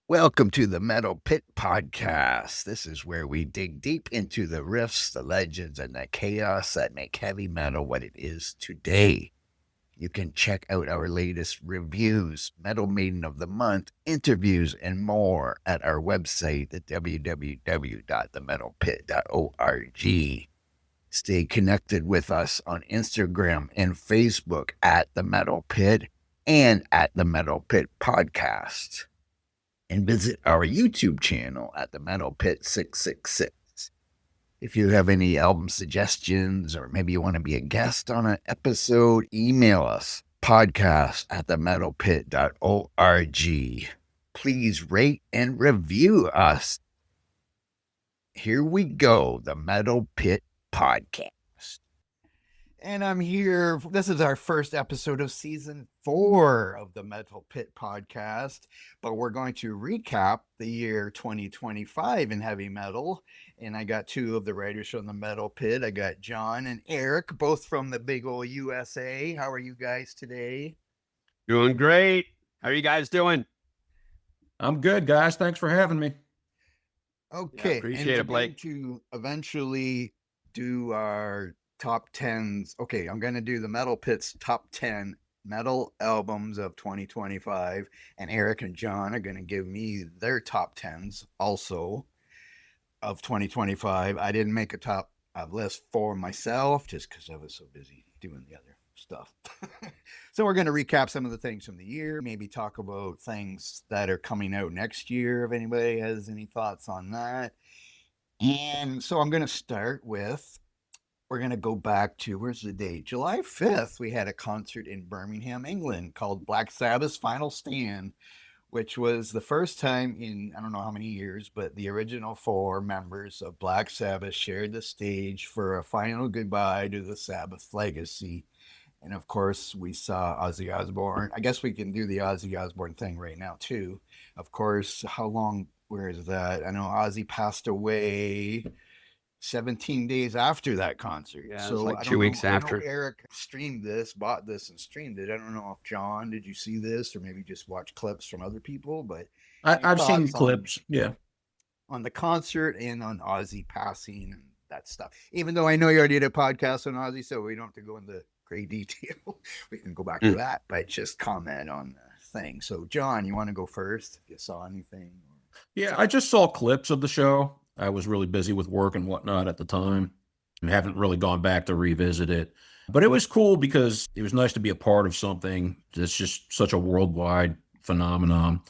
Welcome to the Metal Pit Podcast. This is where we dig deep into the riffs, the legends, and the chaos that make heavy metal what it is today. You can check out our latest reviews, Metal Maiden of the Month, interviews, and more at our website at www.themetalpit.org. Stay connected with us on Instagram and Facebook at The Metal Pit and at The Metal Pit Podcast. And visit our YouTube channel at The Metal Pit 666. If you have any album suggestions or maybe you want to be a guest on an episode, email us, podcast@themetalpit.org. Please rate and review us. Here we go, the Metal Pit Podcast. And I'm here. This is our first episode of season 4 of the Metal Pit Podcast, but we're going to recap the year 2025 in heavy metal. And I got two of the writers from the Metal Pit. I got John and Eric, both from the big old USA. How are you guys today? Doing great. How are you guys doing? I'm good, guys. Thanks for having me. Okay. Yeah, appreciate it, Blake. To eventually do our top 10s. Okay, I'm going to do the Metal Pit's top 10 metal albums of 2025, and Eric and John are going to give me their top 10s also of 2025. I didn't make a list for myself just because I was so busy doing the other stuff. So we're going to recap some of the things from the year, maybe talk about things that are coming out next year, if anybody has any thoughts on that. And so I'm going to start with, we're going to go back to, where's the date? July 5th, we had a concert in Birmingham, England called Black Sabbath's Final Stand, which was the first time in, I don't know how many years, but the original 4 members of Black Sabbath shared the stage for a final goodbye to the Sabbath legacy. And of course, we saw Ozzy Osbourne. I guess we can do the Ozzy Osbourne thing right now, too. Of course, where is that? I know Ozzy passed away 17 days after that concert. Yeah, so like 2 weeks after. I know Eric bought this and streamed it. I don't know if John, did you see this or maybe just watch clips from other people? But I've seen clips, on the concert and on Ozzy passing and that stuff. Even though I know you already did a podcast on Ozzy, so we don't have to go into great detail. We can go back to that, but just comment on the thing. So, John, you want to go first if you saw anything? Yeah, I just saw clips of the show. I was really busy with work and whatnot at the time. I haven't really gone back to revisit it. But it was cool because it was nice to be a part of something that's just such a worldwide phenomenon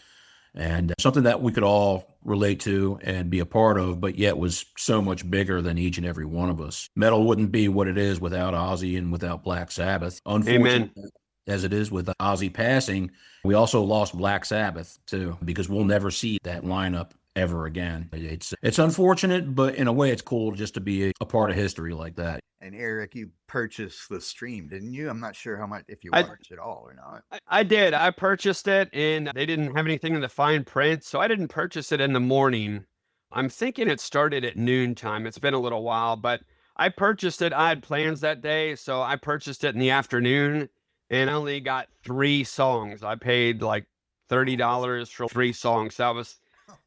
and something that we could all relate to and be a part of, but yet was so much bigger than each and every one of us. Metal wouldn't be what it is without Ozzy and without Black Sabbath. Unfortunately, Amen. As it is with Ozzy passing, we also lost Black Sabbath too, because we'll never see that lineup ever again. It's unfortunate, but in a way it's cool just to be a part of history like that. And Eric, you purchased the stream, didn't you? I'm not sure how much, if you watched it all or not. I did. I purchased it, and they didn't have anything in the fine print, so I didn't purchase it in the morning. I'm thinking it started at noontime. It's been a little while, but I purchased it. I had plans that day, so I purchased it in the afternoon, and I only got 3 songs. I paid like $30 for 3 songs.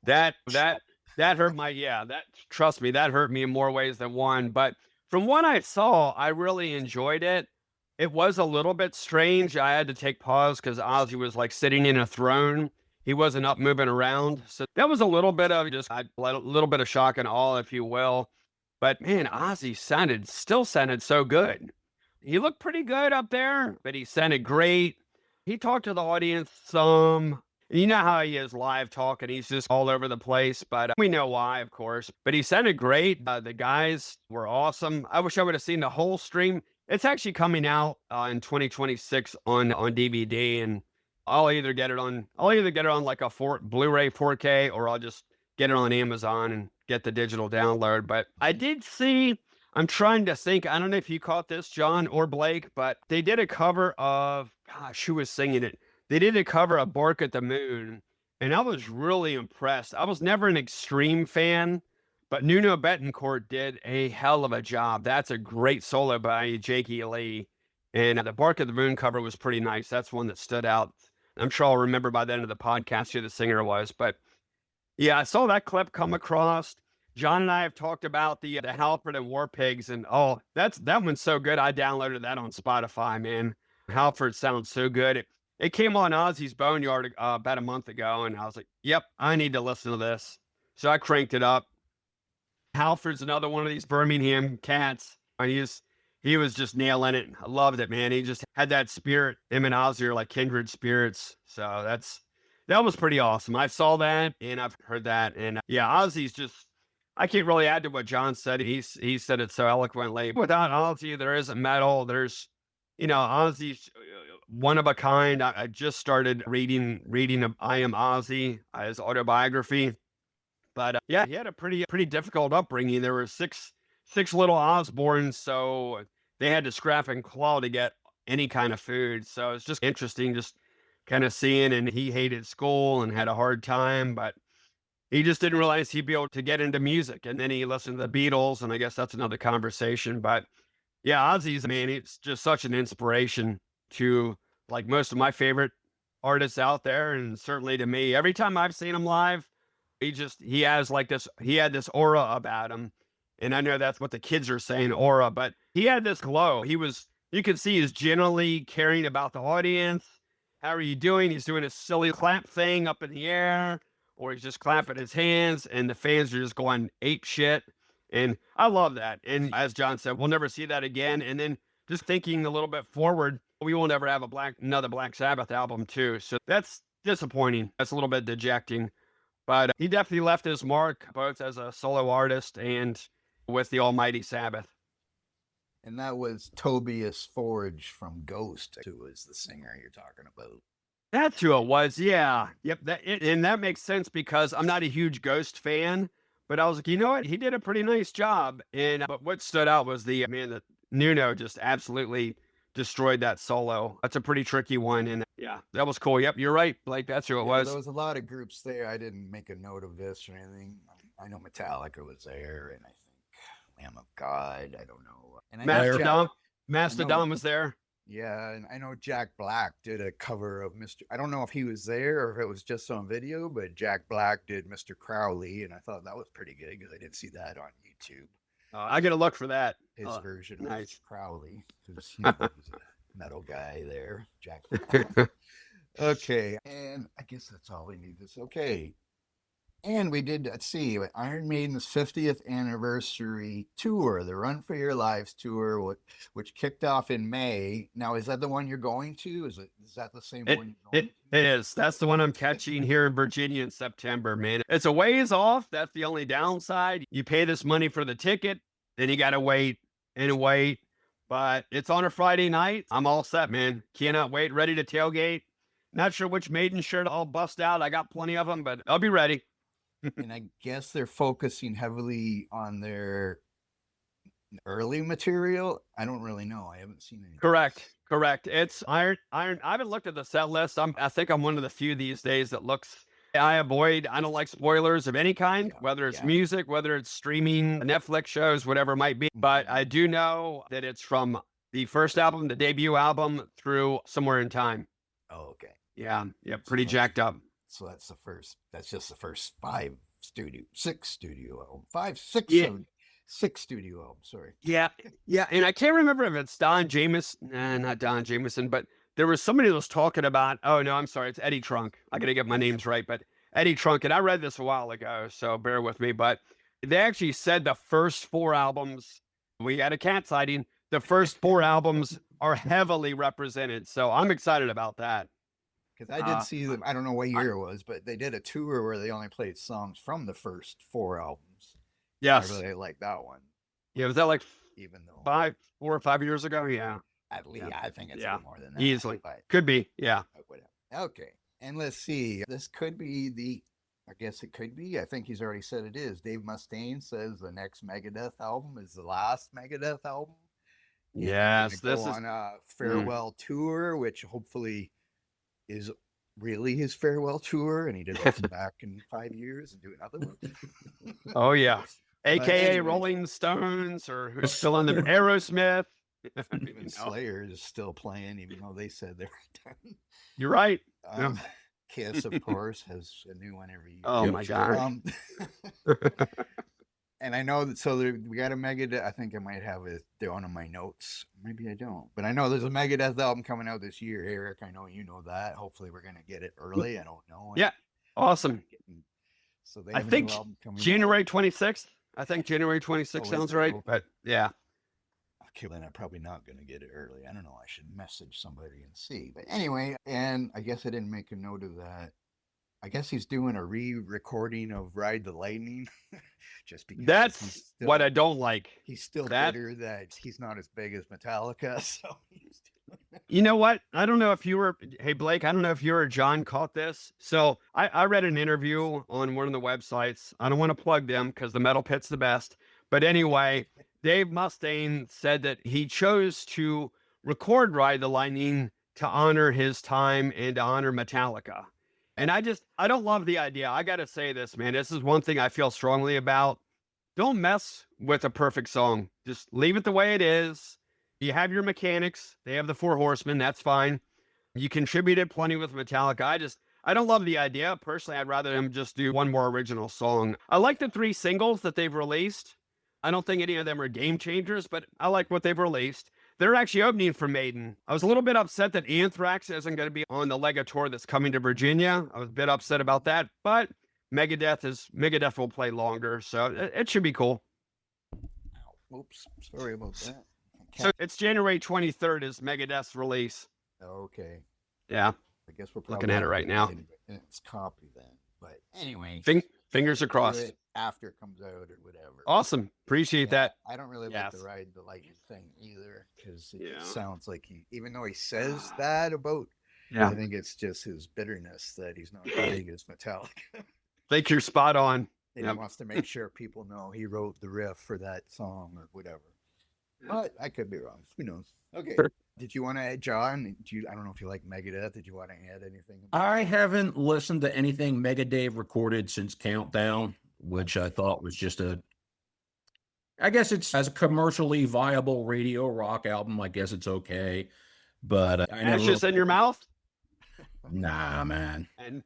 That hurt trust me, that hurt me in more ways than one. But from what I saw, I really enjoyed it. It was a little bit strange. I had to take pause because Ozzy was like sitting in a throne. He wasn't up moving around. So that was a little bit of shock and awe, if you will. But man, Ozzy still sounded so good. He looked pretty good up there, but he sounded great. He talked to the audience some. You know how he is live talking. He's just all over the place, but we know why, of course. But he sounded great. The guys were awesome. I wish I would have seen the whole stream. It's actually coming out in 2026 on DVD, and I'll either get it on like a Blu-ray 4K, or I'll just get it on Amazon and get the digital download. But I did see. I'm trying to think. I don't know if you caught this, John or Blake, but they did a cover of. Gosh, who was singing it? They did a cover of Bark at the Moon, and I was really impressed. I was never an extreme fan, but Nuno Betancourt did a hell of a job. That's a great solo by Jake E. Lee, and the Bark at the Moon cover was pretty nice. That's one that stood out. I'm sure I'll remember by the end of the podcast who the singer was, but Yeah, I saw that clip come across. John and I have talked about the Halford and War Pigs, and oh, that one's so good. I downloaded that on Spotify, man. Halford sounds so good. It came on Ozzy's Boneyard about a month ago, and I was like, "Yep, I need to listen to this." So I cranked it up. Halford's another one of these Birmingham cats. And he was just nailing it. I loved it, man. He just had that spirit. Him and Ozzy are like kindred spirits. So that was pretty awesome. I saw that and I've heard that. And yeah, Ozzy's just I can't really add to what John said. He said it so eloquently. Without Ozzy, there isn't metal. There's Ozzy's one of a kind. I just started reading I Am Ozzy, his autobiography. But yeah, he had a pretty difficult upbringing. There were six little Osborns, so they had to scrap and claw to get any kind of food. So it's just interesting, just kind of seeing. And he hated school and had a hard time, but he just didn't realize he'd be able to get into music. And then he listened to the Beatles, and I guess that's another conversation. But yeah, Ozzy's man, it's just such an inspiration to like most of my favorite artists out there, and certainly to me. Every time I've seen him live, he has like he had this aura about him. And I know that's what the kids are saying, aura, but he had this glow. You could see he's genuinely caring about the audience. How are you doing? He's doing a silly clap thing up in the air, or he's just clapping his hands and the fans are just going ape shit. And I love that. And as John said, we'll never see that again. And then just thinking a little bit forward, we will never have another Black Sabbath album too. So that's disappointing. That's a little bit dejecting. But he definitely left his mark both as a solo artist and with the Almighty Sabbath. And that was Tobias Forge from Ghost, who was the singer you're talking about. That's who it was. Yeah. Yep. And that makes sense because I'm not a huge Ghost fan, but I was like, you know what? He did a pretty nice job. But what stood out was that Nuno just absolutely destroyed that solo. That's a pretty tricky one. And yeah, that was cool. Yep. You're right. Like that's who it was. There was a lot of groups there. I didn't make a note of this or anything. I know Metallica was there, and I think Lamb of God. I don't know. And Mastodon was there. Yeah, and I know Jack Black did a cover of Mr. I don't know if he was there or if it was just on video, but Jack Black did Mr. Crowley, and I thought that was pretty good because I didn't see that on YouTube. I got to look for that. His version of nice. Crowley, because he was a metal guy there, Jack Black. Okay, and I guess that's all we need. Okay. And we did, let's see, Iron Maiden's 50th anniversary tour, the Run for Your Lives tour, which kicked off in May. Now, is that the one you're going to? Is that the same one you're going to? It is. That's the one I'm catching here in Virginia in September, man. It's a ways off. That's the only downside. You pay this money for the ticket, then you got to wait and wait. But it's on a Friday night. I'm all set, man. Cannot wait. Ready to tailgate. Not sure which Maiden shirt I'll bust out. I got plenty of them, but I'll be ready. And I guess they're focusing heavily on their early material. I don't really know. I haven't seen any. Correct. It's Iron. I haven't looked at the set list. I think I'm one of the few these days that looks. I don't like spoilers of any kind, whether it's music, whether it's streaming, Netflix shows, whatever it might be. But I do know that it's from the first album, the debut album, through Somewhere in Time. Oh, okay. Yeah. Pretty jacked up. So that's just the first six studio albums. Six studio albums, sorry. Yeah. And I can't remember if it's Don Jameson, not Don Jameson, but there was somebody that was talking about, oh no, I'm sorry, it's Eddie Trunk. I got to get my names right, but Eddie Trunk, and I read this a while ago, so bear with me, but they actually said the first four albums, we had a cat sighting, the first four albums are heavily represented. So I'm excited about that. Because I did see them, I don't know what year it was, but they did a tour where they only played songs from the first four albums. Yes. I really like that one. Yeah, was that like even though 4 or 5 years ago? Yeah. At least I think it's more than that. Easily. Could be. Yeah. Whatever. Okay. And let's see. This could be I guess it could be. I think he's already said it is. Dave Mustaine says the next Megadeth album is the last Megadeth album. Yes. This is on a farewell tour, which hopefully is really his farewell tour, and he doesn't come back in 5 years and do another one. Oh yeah, AKA Rolling Stones, or who's still on the Aerosmith. Even Slayer is still playing, even though they said they were done. You're right. Kiss, of course, has a new one every year. Oh Yep, my sure. God. And I know that, so we got a Megadeth. I think I might have it down on my notes. Maybe I don't, but I know there's a Megadeth album coming out this year, Eric. I know you know that. Hopefully, we're gonna get it early. I don't know. Yeah. Awesome. So they I have a think new album coming January out. 26th. I think January 26th Oh, is sounds it? right. Okay. But yeah. Okay, then I'm probably not gonna get it early. I don't know. I should message somebody and see. But anyway, and I guess I didn't make a note of that. I guess he's doing a re-recording of Ride the Lightning, just because That's what I don't like. he's still That- bitter that he's not as big as Metallica. So he's You know what? I don't know if you were, hey, Blake, I don't know if you or John caught this. So I read an interview on one of the websites. I don't want to plug them because the Metal Pit's the best. But anyway, Dave Mustaine said that he chose to record Ride the Lightning to honor his time and to honor Metallica. And I don't love the idea. I got to say this, man. This is one thing I feel strongly about. Don't mess with a perfect song. Just leave it the way it is. You have your mechanics. They have the Four Horsemen. That's fine. You contributed plenty with Metallica. I don't love the idea. Personally, I'd rather them just do one more original song. I like the 3 singles that they've released. I don't think any of them are game changers, but I like what they've released. They're actually opening for Maiden. I was a little bit upset that Anthrax isn't going to be on the Lega tour that's coming to Virginia. I was a bit upset about that, but Megadeth will play longer, so it should be cool. oops, sorry about that. So it's January 23rd is Megadeth's release. Okay, Yeah, I guess we're looking at it right now. It's copy then, but anyway, Fingers are do crossed. it after it comes out or whatever. Awesome. Appreciate that. I don't really Yes. like the Ride the Lightning thing either, because it Yeah. sounds like even though he says that about, Yeah. I think it's just his bitterness that he's not as big as Metallica. Think you're spot on. And Yep. he wants to make sure people know he wrote the riff for that song or whatever. But I could be wrong. Who knows? Okay. Sure. Did you want to add, John? I don't know if you like Megadeth. Did you want to add anything? I haven't listened to anything Mega Dave recorded since Countdown, which I thought was just I guess it's as a commercially viable radio rock album. I guess it's okay, but I never. Ashes in your mouth? Nah, man. And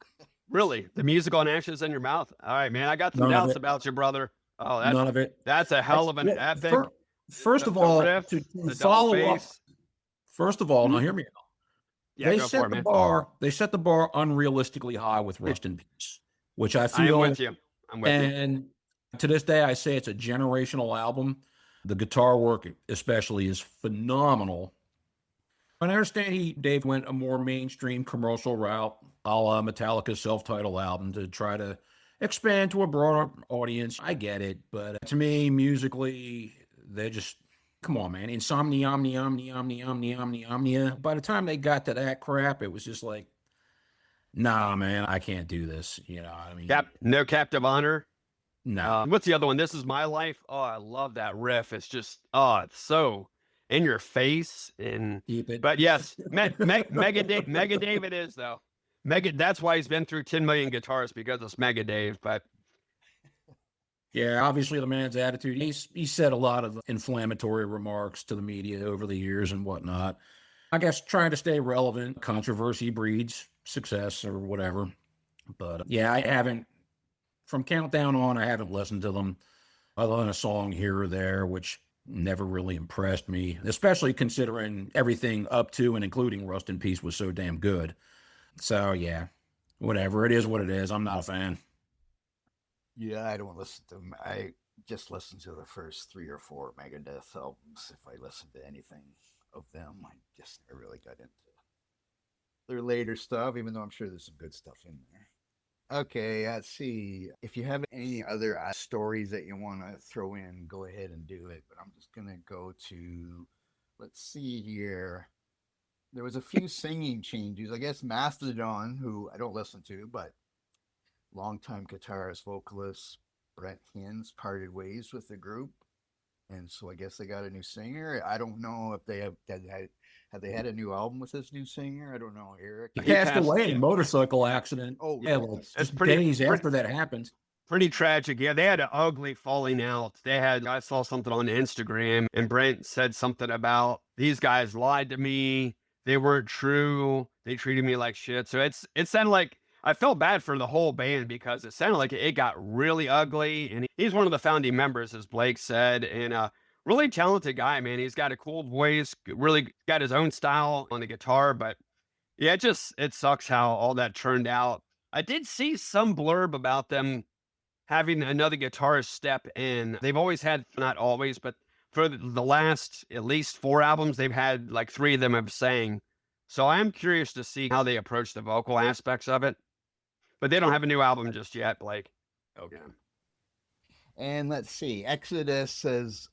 really, the music on Ashes in your mouth? All right, man. I got some None of doubts it. about you, brother. Oh, None of it. that's a hell of an Well, epic. First of The all, riff, to the double follow up. bass. First of all, now hear me out. Yeah, They go set for it, the man. bar. They set the bar unrealistically high with Rust in Peace, which I I am feel. with you. I'm with you. And to this day, I say it's a generational album. The guitar work, especially, is phenomenal. And I understand Dave went a more mainstream commercial route, a la Metallica's self-titled album, to try to expand to a broader audience. I get it, but to me, musically, they're just, come on, man. Insomnia, Omnia. By the time they got to that crap, it was just like, nah, man, I can't do this. You know what I mean? No Captive Honor. No. What's the other one? This Is My Life. Oh, I love that riff. It's just, it's so in your face. Keep it. But yes, Mega Dave it is though. That's why he's been through 10 million guitars, because it's Mega Dave. But Yeah, obviously the man's attitude. He said a lot of inflammatory remarks to the media over the years and whatnot. I guess trying to stay relevant. Controversy breeds success or whatever. But yeah, I haven't, from Countdown on, I haven't listened to them other than a song here or there, which never really impressed me, especially considering everything up to and including Rust in Peace was so damn good. So yeah, whatever. It is what it is. I'm not a fan. Yeah, I don't listen to them. I just listen to the first 3 or 4 Megadeth albums. If I listen to anything of them, I just never really got into their later stuff, even though I'm sure there's some good stuff in there. Okay, let's see. If you have any other stories that you want to throw in, go ahead and do it. But I'm just going to go to, let's see here. There was a few singing changes. I guess Mastodon, who I don't listen to, but longtime guitarist, vocalist Brett Hins parted ways with the group. And so I guess they got a new singer. I don't know if they have they had a new album with this new singer. I don't know, Eric. He passed away in a motorcycle accident. Oh, yeah, yes. well, It's just pretty- days after that happened. pretty tragic. Yeah, they had an ugly falling out. I saw something on Instagram, and Brent said something about, these guys lied to me. They weren't true. They treated me like shit. So it sounded like I felt bad for the whole band because it sounded like it got really ugly. And he's one of the founding members, as Blake said, and really talented guy, man. He's got a cool voice, really got his own style on the guitar. But yeah, it sucks how all that turned out. I did see some blurb about them having another guitarist step in. They've always had, not always, but for the last at least 4 albums, they've had like 3 of them have sang. So I am curious to see how they approach the vocal aspects of it. But they don't have a new album just yet, Blake. Okay. And let's see. Exodus says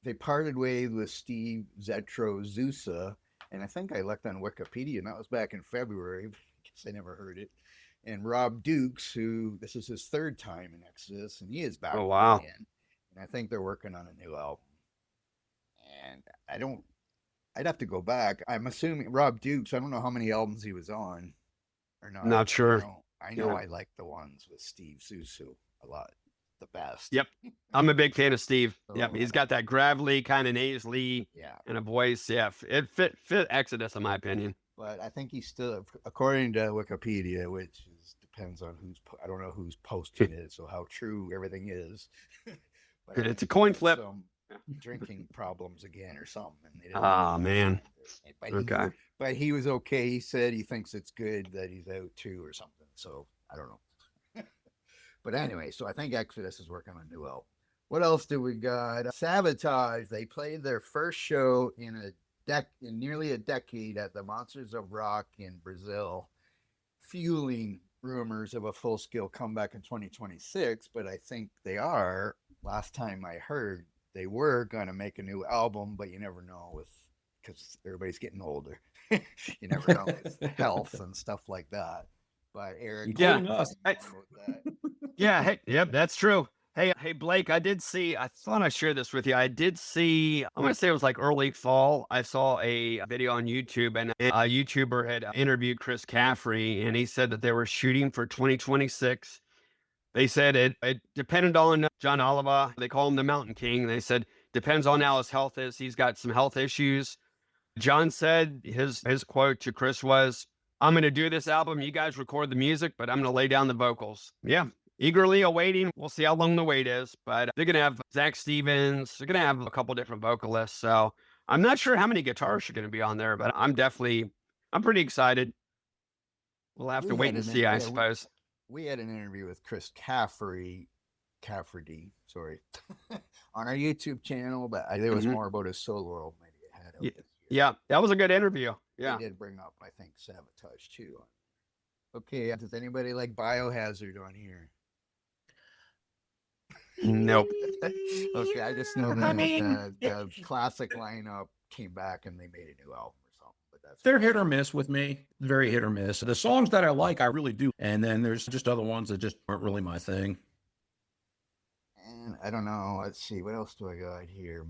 they parted ways with Steve Zetro Zusa. And I think I looked on Wikipedia, and that was back in February. I guess I never heard it. And Rob Dukes, who this is his 3rd time in Exodus, and he is back. Oh, wow. Again. And I think they're working on a new album. And I'd have to go back. I'm assuming Rob Dukes, I don't know how many albums he was on or not. Not sure. I know I like the ones with Steve Zusu a lot, the best. Yep. I'm a big fan of Steve. So, yep. He's got that gravelly, kind of nasally and a voice. Yeah. It fit Exodus, in my opinion. But I think he's still, according to Wikipedia, which depends on I don't know who's posting it, so how true everything is. But it's a coin flip. Some drinking problems again or something. Man. But he was okay. He said he thinks it's good that he's out too or something. So I don't know. But anyway, so I think Exodus is working on a new album. What else do we got? Sabotage. They played their first show in nearly a decade at the Monsters of Rock in Brazil, fueling rumors of a full-scale comeback in 2026. But I think they are. Last time I heard, they were going to make a new album, but you never know because everybody's getting older. You never know with health and stuff like that. But Eric, that's true. Hey, Blake, I thought I shared this with you. I did see, I'm going to say it was like early fall. I saw a video on YouTube, and a YouTuber had interviewed Chris Caffrey, and he said that they were shooting for 2026. They said it depended on John Oliver. They call him the Mountain King. They said, depends on how his health is. He's got some health issues. John said his quote to Chris was, I'm going to do this album. You guys record the music, but I'm going to lay down the vocals. Yeah. Eagerly awaiting. We'll see how long the wait is, but they're going to have Zach Stevens. They're going to have a couple different vocalists. So I'm not sure how many guitarists are going to be on there, but I'm pretty excited. We'll have to wait and see, I suppose. We had an interview with Chris Cafferty, sorry, on our YouTube channel, but it was more about his solo album that he had out this year. Yeah, that was a good interview. Yeah. He did bring up, I think, Sabotage too. Okay, does anybody like Biohazard on here? Nope. Okay, I just know that the classic lineup came back and they made a new album. They're hit or miss with me, very hit or miss. The songs that I like, I really do. And then there's just other ones that just aren't really my thing. And I don't know. Let's see. What else do I got here?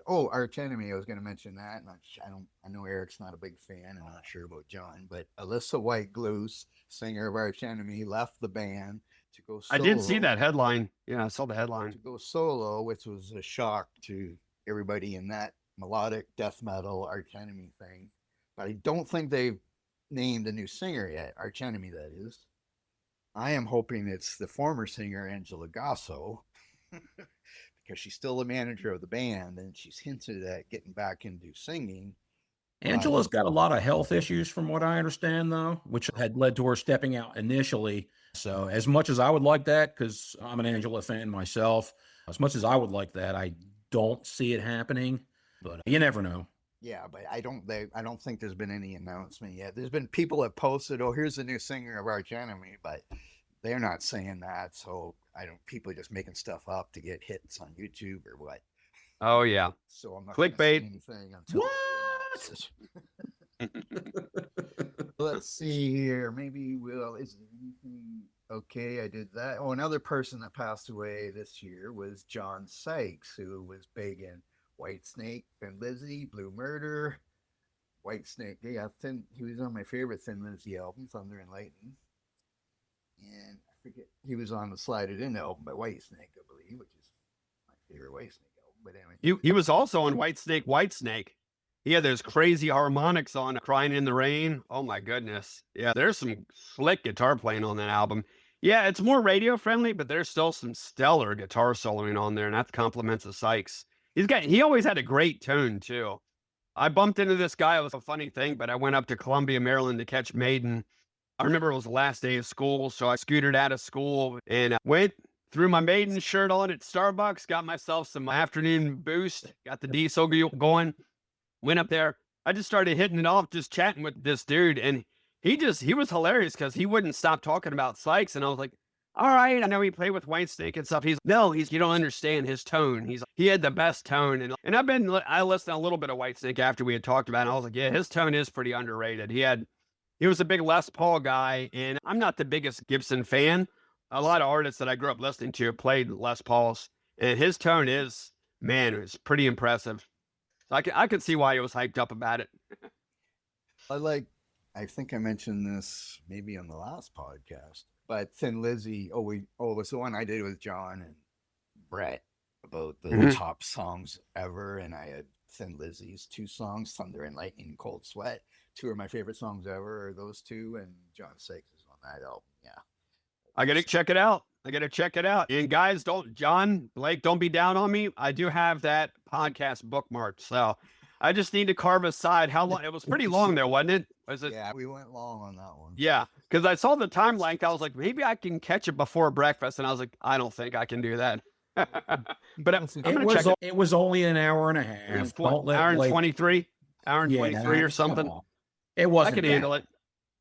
Oh, Arch Enemy. I was going to mention that. I know Eric's not a big fan. I'm not sure about John. But Alyssa White-Gluz, singer of Arch Enemy, left the band to go solo. I did see that headline. Yeah, I saw the headline. To go solo, which was a shock to everybody in that melodic death metal Arch Enemy thing. But I don't think they've named a new singer yet. Arch Enemy, that is. I am hoping it's the former singer, Angela Gasso, because she's still the manager of the band, and she's hinted at getting back into singing. Angela's got a lot of health issues, from what I understand, though, which had led to her stepping out initially. So as much as I would like that, because I'm an Angela fan myself, as much as I would like that, I don't see it happening. But you never know. Yeah, but I don't think there's been any announcement yet. There's been people that posted, "Oh, here's the new singer of Arch Enemy," but they're not saying that. So people are just making stuff up to get hits on YouTube or what. Oh yeah. So I'm not clickbait. Anything until what? Let's see here. Maybe is there anything? Okay, I did that. Oh, another person that passed away this year was John Sykes, who was big in Whitesnake, Thin Lizzy, Blue Murder, Whitesnake. Yeah, he was on my favorite Thin Lizzy album, Thunder and Lightning. And I forget, he was on the Slide It In album by Whitesnake, I believe, which is my favorite Whitesnake album. But anyway. He was also on Whitesnake. He had those crazy harmonics on Crying in the Rain. Oh my goodness. Yeah, there's some slick guitar playing on that album. Yeah, it's more radio friendly, but there's still some stellar guitar soloing on there, and that compliments the Sykes. He always had a great tone too. I bumped into this guy. It was a funny thing, but I went up to Columbia, Maryland to catch Maiden. I remember it was the last day of school, so I scootered out of school and went, threw my Maiden shirt on at Starbucks, got myself some afternoon boost, got the diesel going, went up there. I just started hitting it off, just chatting with this dude, and he was hilarious because he wouldn't stop talking about Sykes, and I was like, all right, I know he played with Whitesnake and stuff. You don't understand his tone. He had the best tone, and I listened to a little bit of Whitesnake after we had talked about it, and I was like, yeah, his tone is pretty underrated. He was a big Les Paul guy, and I'm not the biggest Gibson fan. A lot of artists that I grew up listening to played Les Pauls, and his tone is, man, it's pretty impressive. So I can see why he was hyped up about it. I think I mentioned this maybe on the last podcast, but Thin Lizzy, it was the one I did with John and Brett about the top songs ever, and I had Thin Lizzy's 2 songs, Thunder and Lightning and Cold Sweat. 2 of my favorite songs ever are those 2, and John Sykes is on that album. Yeah. I got to check it out. And guys, John, Blake, don't be down on me. I do have that podcast bookmarked. So I just need to carve aside how long. It was pretty long there, wasn't it? Was it? Yeah, we went long on that one. Yeah. Because I saw the time length. I was like, maybe I can catch it before breakfast. And I was like, I don't think I can do that. But I'm going to check it. It was only an hour and a half. Hour and 23? Hour and 23 or something? It wasn't. I can handle it.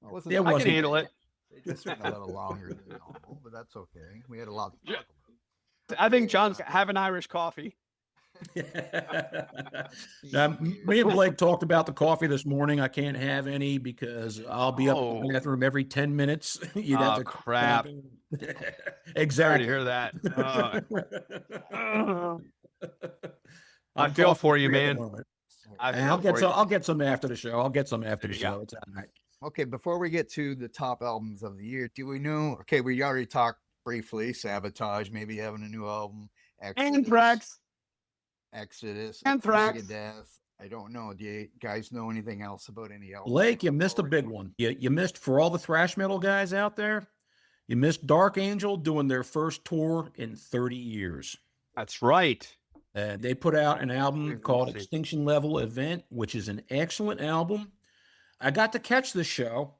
I can handle it. It just went a little longer than normal, but that's okay. We had a lot to talk about. I think John's having Irish coffee. Now, me and Blake talked about the coffee this morning. I can't have any because I'll be up in the bathroom every 10 minutes. You'd have to crap. Exactly. Sorry to hear that. I feel for you, man. I'll get some after the show. It's all right. Okay, before we get to the top albums of the year, do we know? Okay, we already talked briefly. Sabotage, maybe having a new album. Anthrax. Megadeth. I don't know. Do you guys know anything else about any albums? Blake, you missed a big one. You missed, for all the thrash metal guys out there, you missed Dark Angel doing their first tour in 30 years. That's right. They put out an album called Extinction Level Event, which is an excellent album. I got to catch the show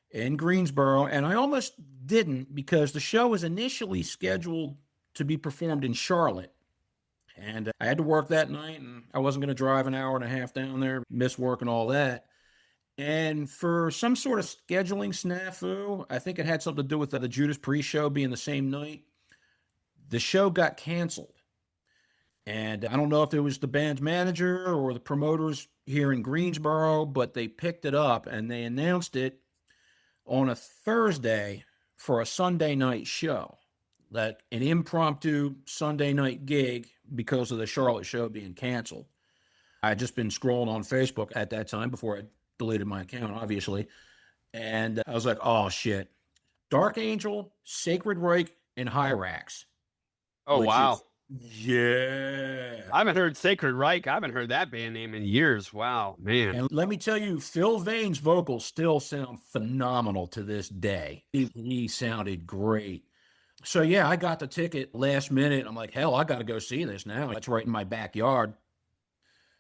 in Greensboro, and I almost didn't because the show was initially scheduled to be performed in Charlotte. And I had to work that night, and I wasn't going to drive an hour and a half down there, miss work and all that. And for some sort of scheduling snafu, I think it had something to do with the Judas Priest show being the same night, the show got canceled. And I don't know if it was the band's manager or the promoters here in Greensboro, but they picked it up and they announced it on a Thursday for a Sunday night show, like an impromptu Sunday night gig because of the Charlotte show being canceled. I had just been scrolling on Facebook at that time before I deleted my account, obviously. And I was like, oh, shit. Dark Angel, Sacred Reich, and Hyrax. Oh, wow. Yeah. I haven't heard Sacred Reich. I haven't heard that band name in years. Wow, man. And let me tell you, Phil Vane's vocals still sound phenomenal to this day. He sounded great. So, yeah, I got the ticket last minute. I'm like, hell, I got to go see this now. It's right in my backyard.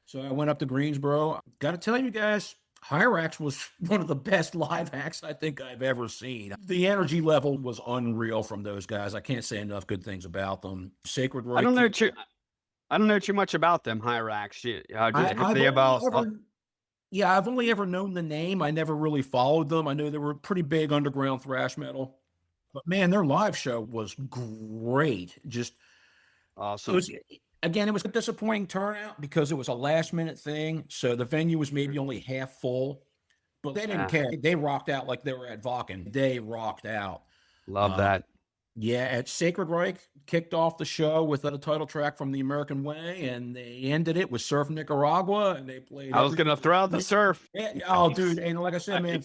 So I went up to Greensboro. Got to tell you guys, Hyrax was one of the best live acts I think I've ever seen. The energy level was unreal from those guys. I can't say enough good things about them. Sacred Reich. I don't know too much about them, Hyrax. I've only ever known the name. I never really followed them. I knew they were pretty big underground thrash metal. But man, their live show was great. Just awesome. It was a disappointing turnout because it was a last minute thing. So the venue was maybe only half full, but they didn't care. They rocked out like they were at Vakken. They rocked out. Love that. Yeah. At Sacred Reich kicked off the show with a title track from The American Way, and they ended it with Surf Nicaragua, and they played. I was going to throw out the surf. Yeah, oh, dude. And like I said, man,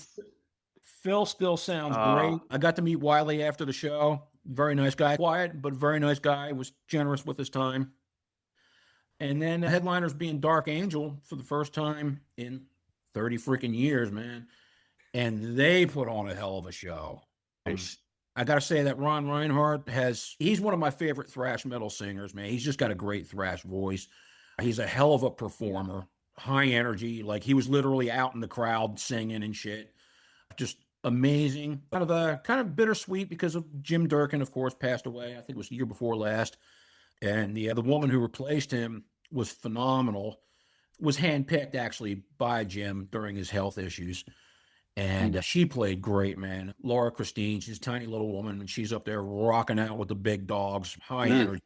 Phil still sounds great. I got to meet Wiley after the show. Very nice guy. Quiet, but very nice guy. Was generous with his time. And then the headliners being Dark Angel for the first time in 30 freaking years, man. And they put on a hell of a show. Nice. I got to say that Ron Reinhardt he's one of my favorite thrash metal singers, man. He's just got a great thrash voice. He's a hell of a performer, high energy. Like he was literally out in the crowd singing and shit. Just amazing. Kind of bittersweet because of Jim Durkin, of course, passed away. I think it was the year before last. And the woman who replaced him was phenomenal. Was handpicked actually by Jim during his health issues. And she played great, man. Laura Christine, she's a tiny little woman, and she's up there rocking out with the big dogs, high energy.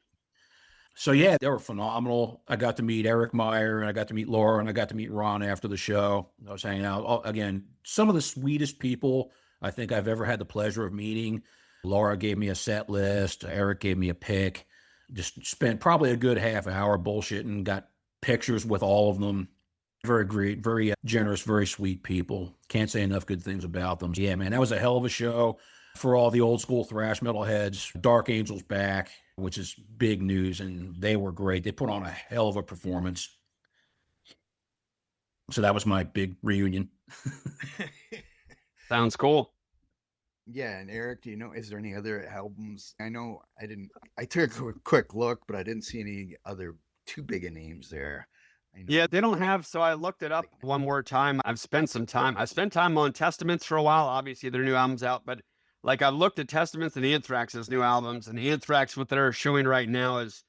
So, yeah, they were phenomenal. I got to meet Eric Meyer, and I got to meet Laura, and I got to meet Ron after the show. I was hanging out. Again, some of the sweetest people I think I've ever had the pleasure of meeting. Laura gave me a set list. Eric gave me a pick. Just spent probably a good half hour bullshitting, got pictures with all of them. Very great, very generous, very sweet people. Can't say enough good things about them. Yeah, man, that was a hell of a show for all the old school thrash metal heads. Dark Angel's back, which is big news, and they were great. They put on a hell of a performance. So that was my big reunion. Sounds cool. Yeah, and Eric, do you know, is there any other albums? I know I took a quick look, but I didn't see any other too big of names there. Yeah, they don't have, so I looked it up one more time. I spent time on Testaments for a while. Obviously, their new album's out, but like I looked at Testaments and Anthrax's new albums, and Anthrax, what they're showing right now is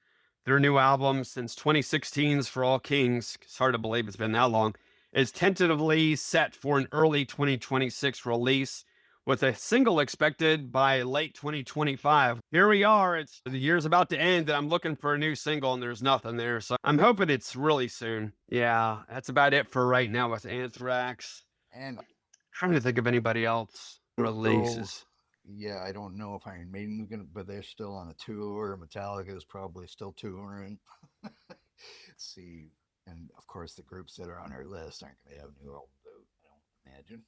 their new album since 2016's For All Kings. It's hard to believe it's been that long. Is tentatively set for an early 2026 release, with a single expected by late 2025. Here we are. The year's about to end, and I'm looking for a new single, and there's nothing there. So I'm hoping it's really soon. Yeah, that's about it for right now with Anthrax. And Trying to think of anybody else releases. Yeah, I don't know if Iron Maiden's gonna, but they're still on a tour. Metallica is probably still touring. Let's see, and of course the groups that are on our list aren't gonna have new albums out, I don't imagine.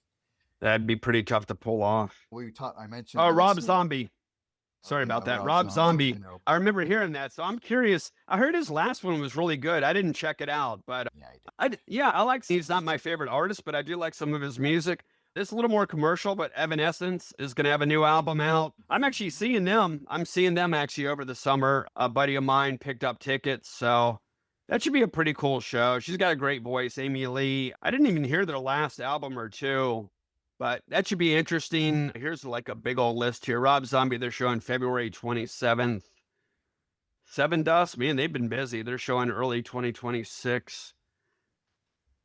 That'd be pretty tough to pull off. I mentioned. Oh, Rob Zombie. Sorry about that. Rob Zombie. I remember hearing that, so I'm curious. I heard his last one was really good. I didn't check it out, but I like. He's not my favorite artist, but I do like some of his music. It's a little more commercial, but Evanescence is going to have a new album out. I'm actually seeing them. I'm seeing them actually over the summer. A buddy of mine picked up tickets, so that should be a pretty cool show. She's got a great voice, Amy Lee. I didn't even hear their last album or two. But that should be interesting. Here's like a big old list here. Rob Zombie, they're showing February 27th. Seven Dust, man, they've been busy. They're showing early 2026.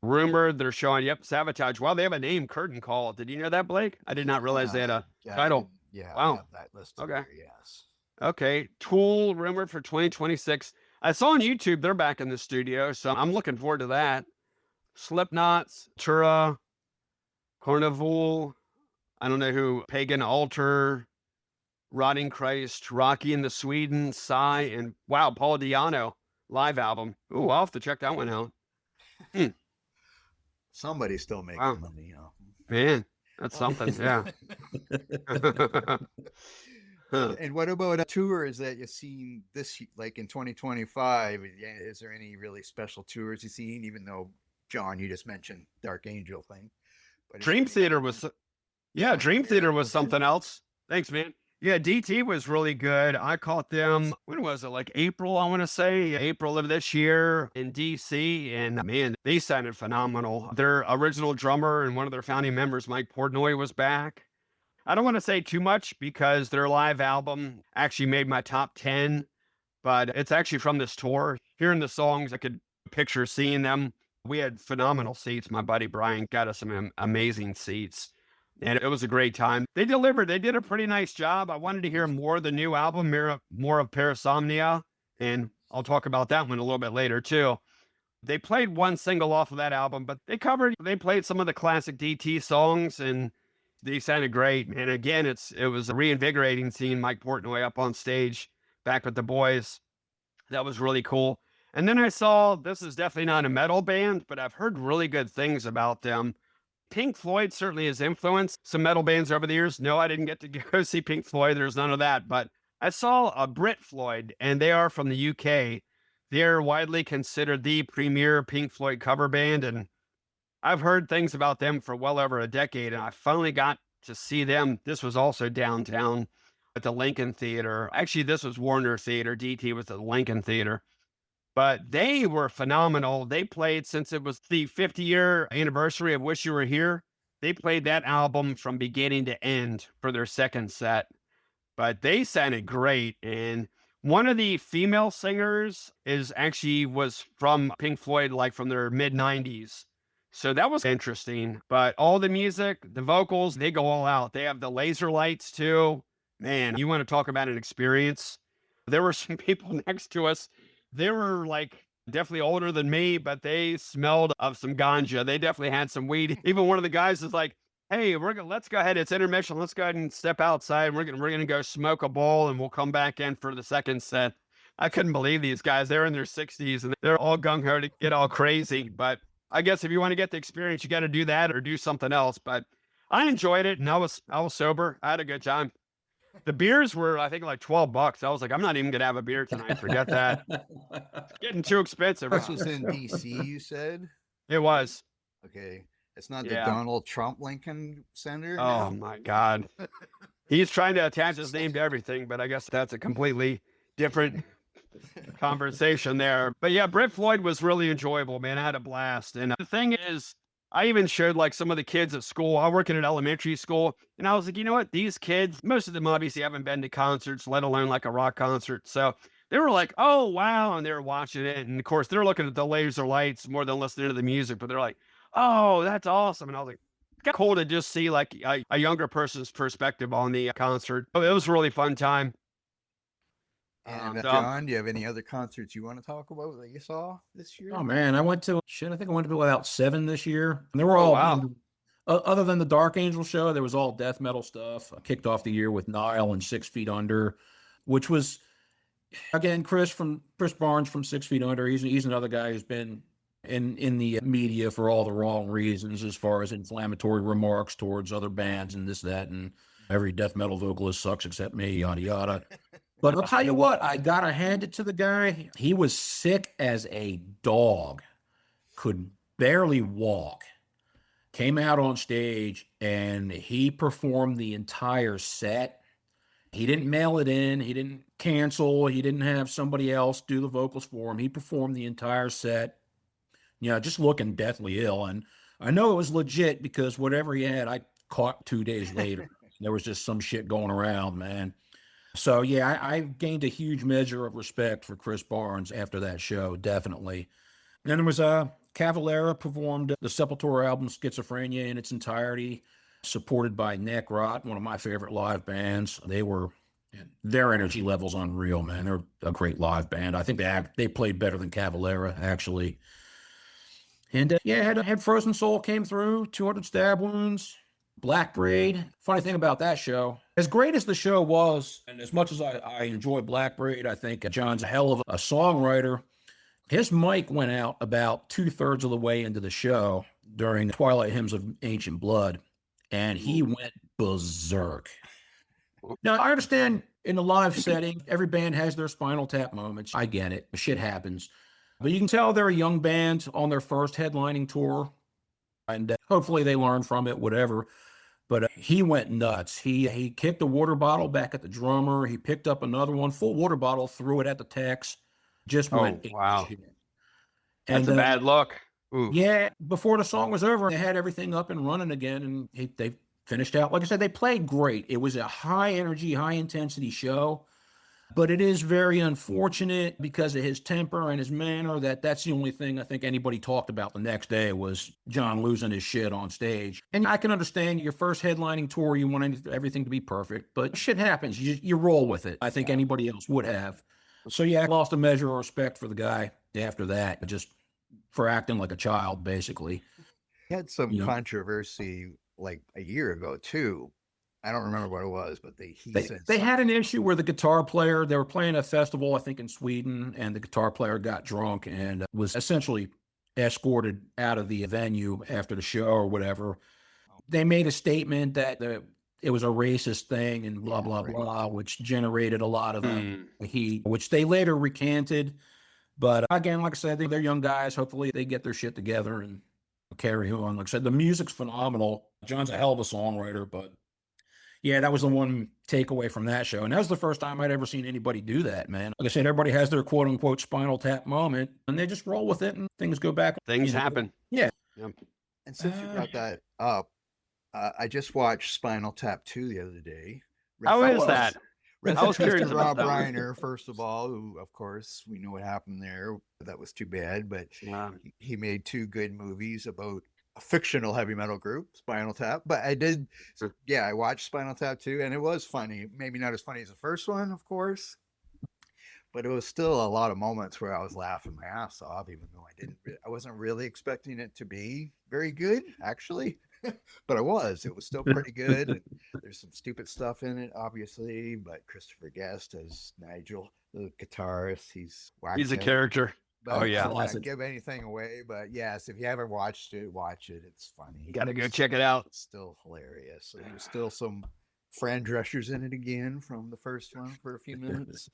Rumored, they're showing, Sabotage. Wow, they have a name, Curtain Call. Did you know that, Blake? I did not realize they had a title. Wow. That list okay. Here, yes. Okay. Tool, rumored for 2026. I saw on YouTube, they're back in the studio, so I'm looking forward to that. Slipknots, Tura, Carnival, I don't know who, Pagan Altar, Rotting Christ, Rocky and the Sweden, Psy, and wow, Paul Di'Anno live album. Ooh, I'll have to check that one out. Somebody's still making money, you know. Man, that's something, yeah. And what about tours that you've seen this, like in 2025? Is there any really special tours you've seen, even though, John, you just mentioned Dark Angel thing? Dream Theater was something else. Thanks, man. Yeah, DT was really good. I caught them, when was it? Like April, I want to say, April of this year in DC. And man, they sounded phenomenal. Their original drummer and one of their founding members, Mike Portnoy, was back. I don't want to say too much because their live album actually made my top 10, but it's actually from this tour. Hearing the songs, I could picture seeing them. We had phenomenal seats. My buddy Brian got us some amazing seats, and it was a great time. They delivered. They did a pretty nice job. I wanted to hear more of the new album, more of Parasomnia, and I'll talk about that one a little bit later too. They played one single off of that album, but they played some of the classic DT songs, and they sounded great. And again, it was reinvigorating seeing Mike Portnoy up on stage back with the boys. That was really cool. And then I saw, this is definitely not a metal band, but I've heard really good things about them. Pink Floyd certainly has influenced some metal bands over the years. No, I didn't get to go see Pink Floyd. There's none of that. But I saw a Brit Floyd, and they are from the UK. They're widely considered the premier Pink Floyd cover band, and I've heard things about them for well over a decade, and I finally got to see them. This was also downtown at the Lincoln Theater. Actually, this was Warner Theater. DT was at the Lincoln Theater. But they were phenomenal. They played since it was the 50-year anniversary of Wish You Were Here. They played that album from beginning to end for their second set, but they sounded great. And one of the female singers was from Pink Floyd, like from their mid 90s. So that was interesting. But all the music, the vocals, they go all out. They have the laser lights too. Man, you want to talk about an experience? There were some people next to us. They were like definitely older than me, but they smelled of some ganja. They definitely had some weed. Even one of the guys is like, "Hey, let's go ahead. It's intermission. Let's go ahead and step outside. We're gonna go smoke a bowl, and we'll come back in for the second set." I couldn't believe these guys. They're in their 60s and they're all gung ho to get all crazy. But I guess if you want to get the experience, you got to do that or do something else. But I enjoyed it, and I was sober. I had a good time. The beers were, I think, like $12. I was like, I'm not even gonna have a beer tonight. Forget that. It's getting too expensive. This was in DC, you said? It was. Okay. It's not the Yeah. Donald Trump Lincoln Center. Oh now? my God. He's trying to attach his name to everything, but I guess that's a completely different conversation there. But yeah, Brit Floyd was really enjoyable, man. I had a blast. And the thing is, I even showed like some of the kids at school. I work in an elementary school, and I was like, you know what? These kids, most of them obviously haven't been to concerts, let alone like a rock concert. So they were like, oh, wow. And they were watching it. And of course, they're looking at the laser lights more than listening to the music, but they're like, oh, that's awesome. And I was like, it's cool to just see like a younger person's perspective on the concert. It was a really fun time. And John, do you have any other concerts you want to talk about that you saw this year? Oh man, I think I went to about 7 this year. And they were all, wow. Other than the Dark Angel show, there was all death metal stuff. I kicked off the year with Nile and 6 Feet Under, which was, again, Chris Barnes from 6 Feet Under. He's another guy who's been in the media for all the wrong reasons, as far as inflammatory remarks towards other bands and this, that, and every death metal vocalist sucks except me, yada, yada. But I'll tell you what, I got to hand it to the guy. He was sick as a dog, could barely walk, came out on stage, and he performed the entire set. He didn't mail it in. He didn't cancel. He didn't have somebody else do the vocals for him. He performed the entire set, just looking deathly ill. And I know it was legit because whatever he had, I caught 2 days later. There was just some shit going around, man. So, yeah, I gained a huge measure of respect for Chris Barnes after that show, definitely. And then there was Cavalera performed the Sepultura album Schizophrenia in its entirety, supported by Neck Rot, one of my favorite live bands. Their energy level's unreal, man. They're a great live band. I think they played better than Cavalera, actually. And, had Frozen Soul came through, 200 Stab Wounds. Black Braid. Funny thing about that show, as great as the show was, and as much as I enjoy Black Braid, I think John's a hell of a songwriter. His mic went out about 2/3 of the way into the show during Twilight Hymns of Ancient Blood, and he went berserk. Now, I understand in the live setting, every band has their Spinal Tap moments. I get it. Shit happens. But you can tell they're a young band on their first headlining tour, and hopefully they learn from it, whatever. But he went nuts. He kicked a water bottle back at the drummer. He picked up another one, full water bottle, threw it at the techs. Just went. Wow. Shit. That's a bad look. Ooh. Yeah, before the song was over, they had everything up and running again, and they finished out. Like I said, they played great. It was a high energy, high intensity show. But it is very unfortunate because of his temper and his manner that's the only thing I think anybody talked about the next day was John losing his shit on stage. And I can understand your first headlining tour, you want everything to be perfect, but shit happens. You roll with it. I think anybody else would have. So yeah, I lost a measure of respect for the guy after that, just for acting like a child, basically. He had some controversy like a year ago too. I don't remember what it was, but they had an issue where the guitar player, they were playing a festival, I think in Sweden, and the guitar player got drunk and was essentially escorted out of the venue after the show or whatever. They made a statement that it was a racist thing and blah, blah, blah, which generated a lot of heat, which they later recanted. But again, like I said, they're young guys. Hopefully they get their shit together and carry on. Like I said, the music's phenomenal. John's a hell of a songwriter, but yeah, that was the one takeaway from that show. And that was the first time I'd ever seen anybody do that, man. Like I said, everybody has their quote unquote Spinal Tap moment and they just roll with it and things go back. Things happen. Yeah. Yep. And since you brought that up, I just watched Spinal Tap 2 the other day. How is that? Rest I in was peace curious to about Rob that one. Reiner, first of all, who, of course, we know what happened there. That was too bad. But Yeah. he made 2 good movies about a fictional heavy metal group, Spinal Tap. But I watched Spinal Tap 2, and it was funny. Maybe not as funny as the first one, of course. But it was still a lot of moments where I was laughing my ass off, even though I wasn't really expecting it to be very good, actually. But I was. It was still pretty good. And there's some stupid stuff in it, obviously. But Christopher Guest as Nigel, the guitarist, he's He's a out. character. But Oh, I yeah. don't want to give anything away. But yes, if you haven't watched it, watch it. It's funny. Got to go check it out. It's still hilarious. So there's still some Fran Drescher's in it again from the first one for a few minutes.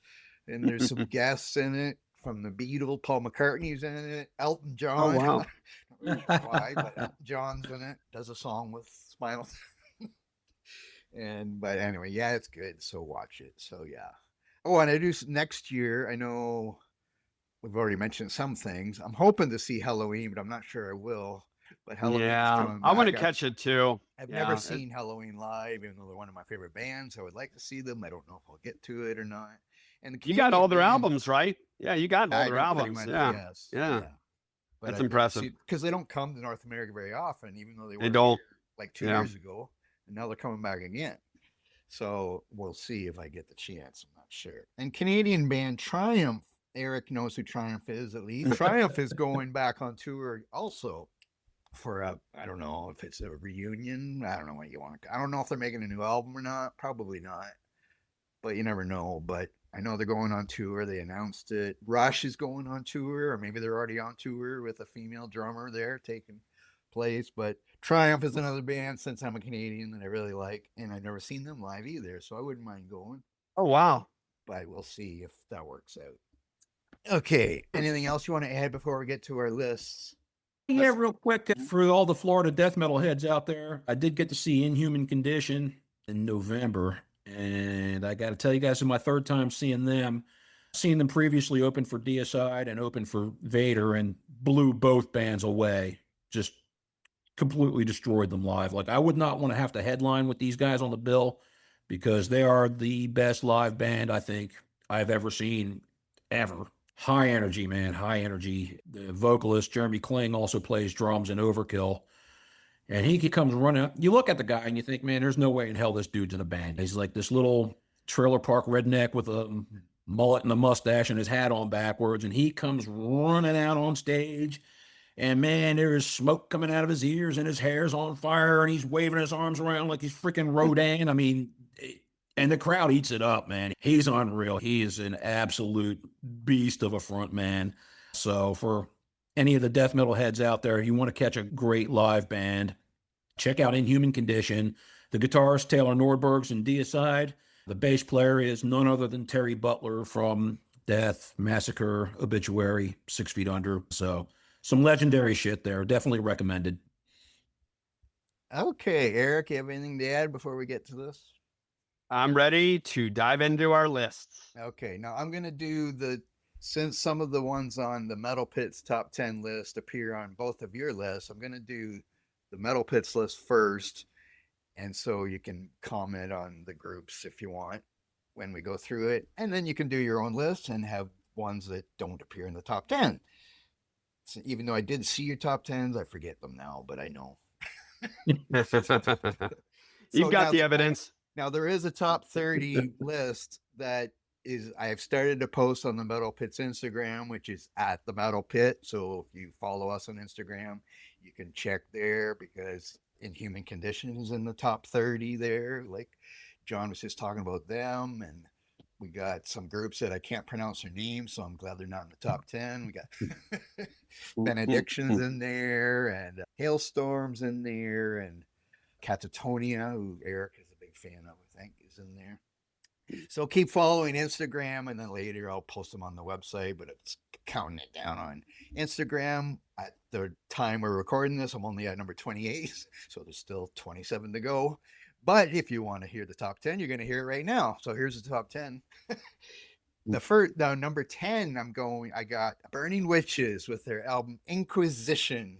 And there's some guests in it from the Beatles. Paul McCartney's in it. Elton John. Oh, wow. Not really sure why, but Elton John's in it. Does a song with Spinal. But anyway, yeah, it's good. So watch it. So yeah. Oh, and I do next year. I know we've already mentioned some things. I'm hoping to see Halloween, but I'm not sure I will. But Halloween, Yeah, I want to catch it too. I've Yeah, never seen Halloween live, even though they're one of my favorite bands. I would like to see them. I don't know if I'll get to it or not. And You got all their Canadian band- albums, right? Yeah, you got all I their do pretty albums. much, Yeah. yes, Yeah. But That's I impressive. because they don't come to North America very often, even though they were don't. here like 2 Yeah. years ago, and now they're coming back again. So we'll see if I get the chance. I'm not sure. And Canadian band Triumph. Eric knows who Triumph is at least. Triumph is going back on tour also for I don't know if it's a reunion. I don't know what you want to. I don't know if they're making a new album or not. Probably not, but you never know. But I know they're going on tour. They announced it. Rush is going on tour, or maybe they're already on tour with a female drummer there taking place. But Triumph is another band, since I'm a Canadian, that I really like, and I've never seen them live either, so I wouldn't mind going. Oh, wow. But we'll see if that works out. Okay, anything else you want to add before we get to our lists? Yeah, real quick, for all the Florida death metal heads out there, I did get to see Inhuman Condition in November, and I got to tell you guys, it's my 3rd time seeing them. Seen them previously open for Deicide and open for Vader, and blew both bands away. Just completely destroyed them live. Like, I would not want to have to headline with these guys on the bill, because they are the best live band I think I've ever seen, ever. High energy, man, high energy. The vocalist, Jeremy Kling, also plays drums in Overkill. And he comes running up. You look at the guy and you think, man, there's no way in hell this dude's in a band. He's like this little trailer park redneck with a mullet and a mustache and his hat on backwards. And he comes running out on stage. And man, there is smoke coming out of his ears and his hair's on fire. And he's waving his arms around like he's freaking Rodin. I mean, and the crowd eats it up, man. He's unreal. He is an absolute beast of a front man. So for any of the death metal heads out there, you want to catch a great live band, check out Inhuman Condition. The guitarist, Taylor Nordberg's in Deicide. The bass player is none other than Terry Butler from Death, Massacre, Obituary, 6 Feet Under. So some legendary shit there. Definitely recommended. Okay, Eric, you have anything to add before we get to this? I'm ready to dive into our lists. Okay, now I'm going to do since some of the ones on the Metal Pits top 10 list appear on both of your lists, I'm going to do the Metal Pits list first. And so you can comment on the groups if you want when we go through it. And then you can do your own list and have ones that don't appear in the top 10. So even though I did see your top 10s, I forget them now, but I know. You've got the evidence. Now, there is a top 30 list that I have started to post on the Metal Pit's Instagram, which is at the Metal Pit. So if you follow us on Instagram, you can check there, because Inhuman Condition is in the top 30 there. Like John was just talking about them. And we got some groups that I can't pronounce their names, so I'm glad they're not in the top 10. We got Benedictions in there, and Hailstorms in there, and Catatonia, who Eric is a big fan of, I think, is in there. So keep following Instagram, and then later I'll post them on the website. But it's counting it down on Instagram. At the time we're recording this, I'm only at number 28, so there's still 27 to go. But if you want to hear the top 10, you're going to hear it right now. So here's the top 10. The number 10, I got Burning Witches with their album Inquisition.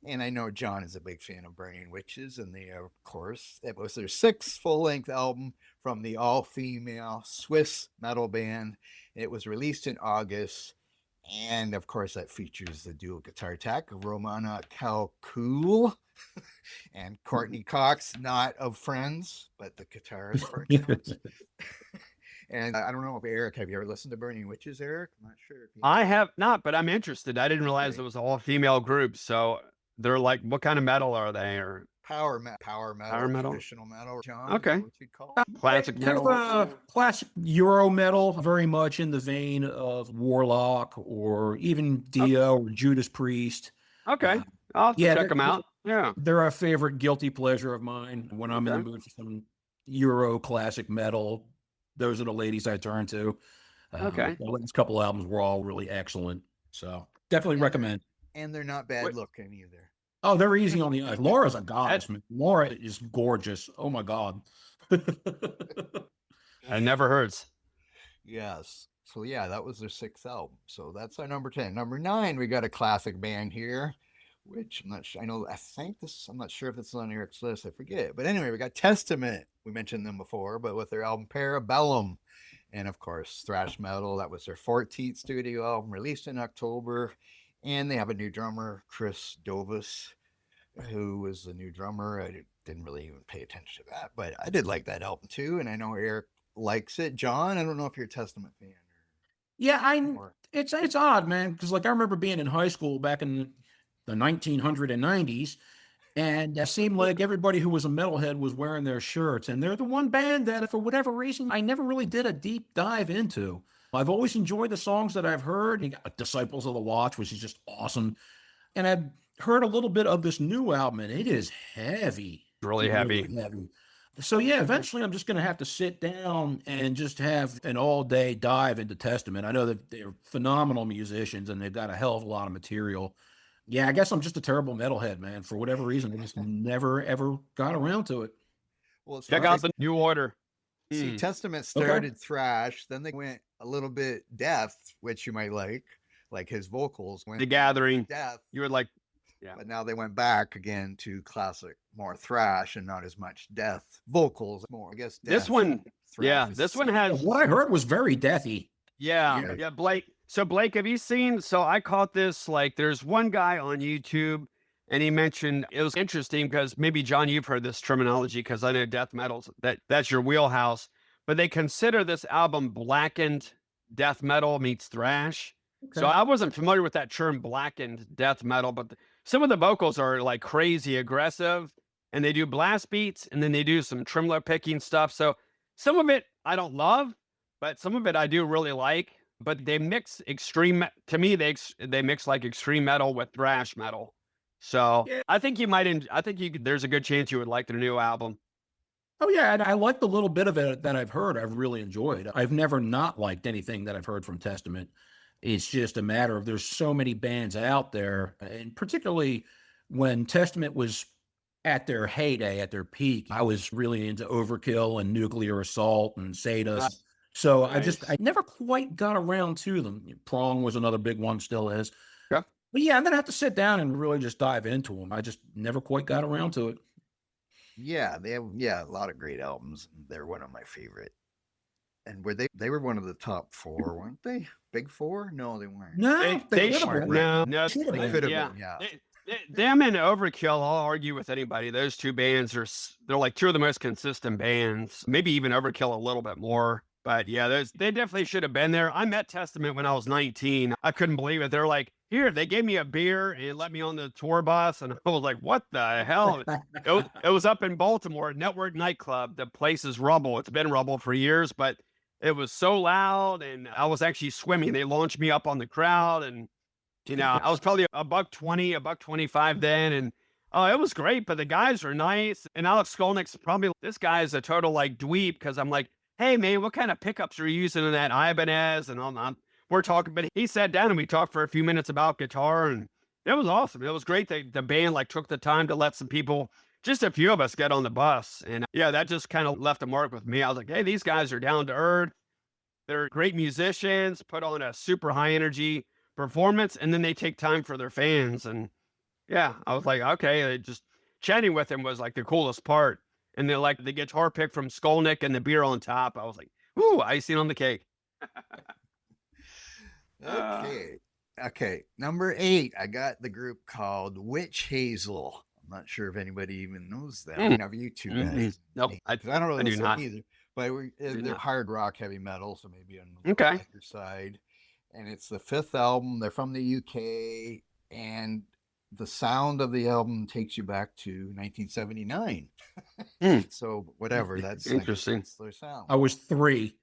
And I know John is a big fan of Burning Witches, and of course, it was their 6th full-length album from the all-female Swiss metal band. It was released in August, and of course, that features the dual guitar tech of Romana Kalkul and Courtney Cox, not of Friends, but the guitarist Courtney Cox. And I don't know if Eric, have you ever listened to Burning Witches, Eric? I'm not sure. I have not, but I'm interested. I didn't realize it was all female group. So they're like, what kind of metal are they? Or power metal, traditional metal. John, okay, what you'd call classic metal, classic Euro metal, very much in the vein of Warlock or even Dio or Judas Priest. Okay, I'll have to check them out. Yeah, they're a favorite guilty pleasure of mine when I'm in the mood for some Euro classic metal. Those are the ladies I turn to. Okay. The last couple albums were all really excellent. So definitely recommend. And they're not bad looking either. Oh, they're easy on the eyes. Laura's a goddess, man. Laura is gorgeous. Oh my God. It never hurts. Yes. So yeah, that was their 6th album. So that's our number 10. Number 9, we got a classic band here, which I'm not sure. I'm not sure if it's on Eric's list. I forget. But anyway, we got Testament. We mentioned them before, but with their album Parabellum. And of course, thrash metal. That was their 14th studio album, released in October. And they have a new drummer, Chris Dovis, who was the new drummer. I didn't really even pay attention to that, but I did like that album too. And I know Eric likes it. John, I don't know if you're a Testament fan. Yeah, it's odd, man, because like I remember being in high school back in the 1990s, and it seemed like everybody who was a metalhead was wearing their shirts, and they're the one band that, for whatever reason, I never really did a deep dive into. I've always enjoyed the songs that I've heard. You got Disciples of the Watch, which is just awesome, and I've heard a little bit of this new album, and it is heavy, really heavy. So yeah, eventually I'm just going to have to sit down and just have an all-day dive into Testament. I know that they're phenomenal musicians and they've got a hell of a lot of material. Yeah, I guess I'm just a terrible metalhead, man. For whatever reason, I just never, ever got around to it. Well, check out the New Order. See, Testament started thrash, then they went a little bit death, which you might like his vocals went The Gathering. Death. You were like, yeah. But now they went back again to classic, more thrash and not as much death vocals. More, I guess. This one, this one has. What I heard was very deathy. Yeah, Blake. So Blake, have you seen? So I caught this. Like, there's one guy on YouTube, and he mentioned it was interesting because maybe John, you've heard this terminology because I know death metals that's your wheelhouse. But they consider this album blackened death metal meets thrash. Okay. So I wasn't familiar with that term, blackened death metal, but some of the vocals are like crazy aggressive, and they do blast beats, and then they do some tremolo picking stuff. So some of it I don't love, but some of it I do really like. But they mix extreme. To me, they mix like extreme metal with thrash metal. So yeah. I think you might. There's a good chance you would like their new album. Oh yeah, and I like the little bit of it that I've heard. I've really enjoyed. I've never not liked anything that I've heard from Testament. It's just a matter of there's so many bands out there, and particularly when Testament was at their heyday, at their peak, I was really into Overkill and Nuclear Assault and Sadus. So nice. I never quite got around to them. Prong was another big one, still is. Yeah. But yeah, I'm going to have to sit down and really just dive into them. I just never quite got around to it. Yeah, they have a lot of great albums. They're one of my favorite. And they were one of the top 4, weren't they? Big 4? No, they weren't. No, they weren't. No, they could have been. Yeah. Them and Overkill, I'll argue with anybody. Those two bands they're like two of the most consistent bands. Maybe even Overkill a little bit more. But yeah, they definitely should have been there. I met Testament when I was 19. I couldn't believe it. They're like, here, they gave me a beer and let me on the tour bus. And I was like, what the hell? It was up in Baltimore, Network Nightclub. The place is rubble. It's been rubble for years, but it was so loud. And I was actually swimming. They launched me up on the crowd. And, I was probably $120, $125 then. And it was great. But the guys are nice. And Alex Skolnick's this guy is a total like dweeb because I'm like, hey, man, what kind of pickups are you using in that Ibanez? And I'm we're talking, but he sat down and we talked for a few minutes about guitar, and it was awesome. It was great that the band like took the time to let some people, just a few of us, get on the bus. And yeah, that just kind of left a mark with me. I was like, hey, these guys are down to earth. They're great musicians, put on a super high energy performance, and then they take time for their fans. And yeah, I was like, okay, just chatting with him was like the coolest part. And then like the guitar pick from Skolnick and the beer on top, I was like, ooh, icing on the cake. Okay. Okay. Number 8, I got the group called Witch Hazel. I'm not sure if anybody even knows that. I mean, of you two guys. Nope, I 'Cause I don't really do listen not. either. But they're not. hard rock, heavy metal, so maybe on the Okay. lighter side. And it's the 5th album. They're from the UK, and the sound of the album takes you back to 1979. Hmm. So whatever, that's I guess Interesting. that's their sound. I was 3.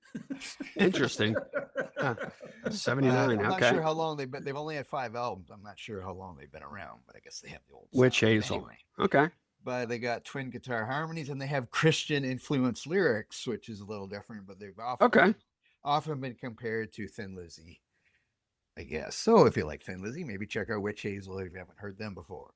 Interesting. Huh. But 79. I'm not Okay. sure how long they've been. They've only had 5 albums. I'm not sure how long they've been around, but I guess they have the old Witch sound. But Hazel. anyway, Okay. but they got twin guitar harmonies and they have Christian influenced lyrics, which is a little different. But they've Okay. often been compared to Thin Lizzy, I guess. So if you like Thin Lizzy, maybe check out Witch Hazel if you haven't heard them before.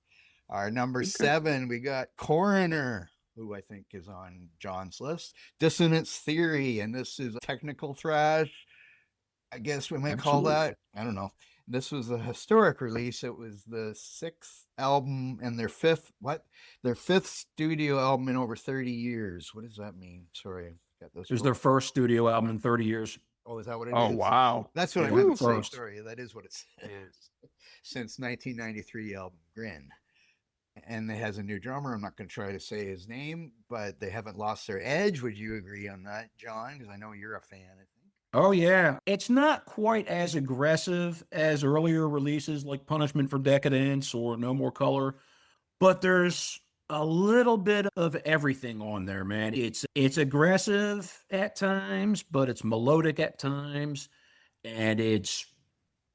Our number 7, we got Coroner, who I think is on John's list. Dissonance Theory, and this is technical thrash. I guess we might call that. I don't know. This was a historic release. It was the 6th album and their 5th Their 5th studio album in over 30 years. What does that mean? Sorry, I got this. It was their first studio album in 30 years. Oh, is that what it is? Oh, wow. That's what Yeah, I meant to say. first. Sorry, that is what it says. Yeah. Since 1993 album Grin. And it has a new drummer. I'm not going to try to say his name, but they haven't lost their edge. Would you agree on that, John? Because I know you're a fan, I think. Oh, yeah. It's not quite as aggressive as earlier releases like Punishment for Decadence or No More Color, but there's a little bit of everything on there, man. It's aggressive at times, but it's melodic at times, and it's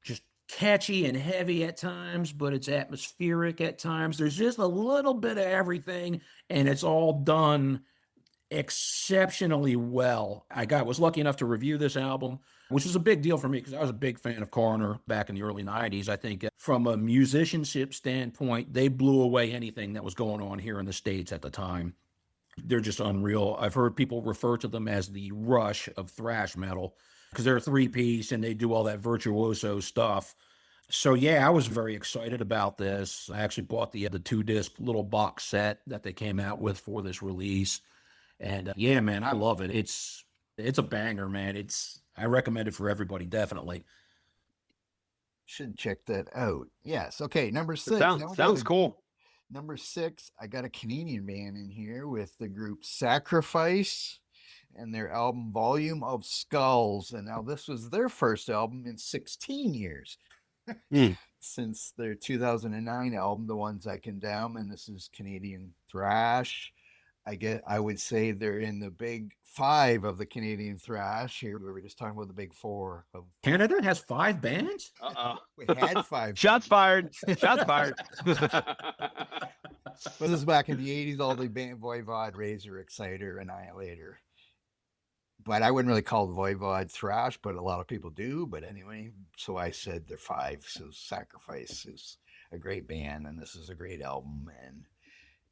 just catchy and heavy at times, but it's atmospheric at times. There's just a little bit of everything, and it's all done exceptionally well. Was lucky enough to review this album, which was a big deal for me because I was a big fan of Coroner back in the early 90s. I think from a musicianship standpoint, they blew away anything that was going on here in the States at the time. They're just unreal. I've heard people refer to them as the Rush of thrash metal because they're a 3-piece and they do all that virtuoso stuff. So yeah, I was very excited about this. I actually bought the 2-disc little box set that they came out with for this release. And yeah, man, I love it. It's a banger, man. I recommend it for everybody, definitely. Should check that out. Yes. Okay. Number 6. Sounds cool. Number 6, I got a Canadian band in here with the group Sacrifice and their album Volume of Skulls. And now this was their first album in 16 years. Since their 2009 album, The Ones I Condemn, and this is Canadian thrash. I would say they're in the big 5 of the Canadian thrash. Here we were just talking about the big 4 of Canada has 5 bands? we had 5. Shots fired. Shots fired. But this is back in the 80s, all the band Voivod, Razor, Exciter, Annihilator. But I wouldn't really call Voivod thrash, but a lot of people do. But anyway, so I said they're 5. So Sacrifice is a great band, and this is a great album. And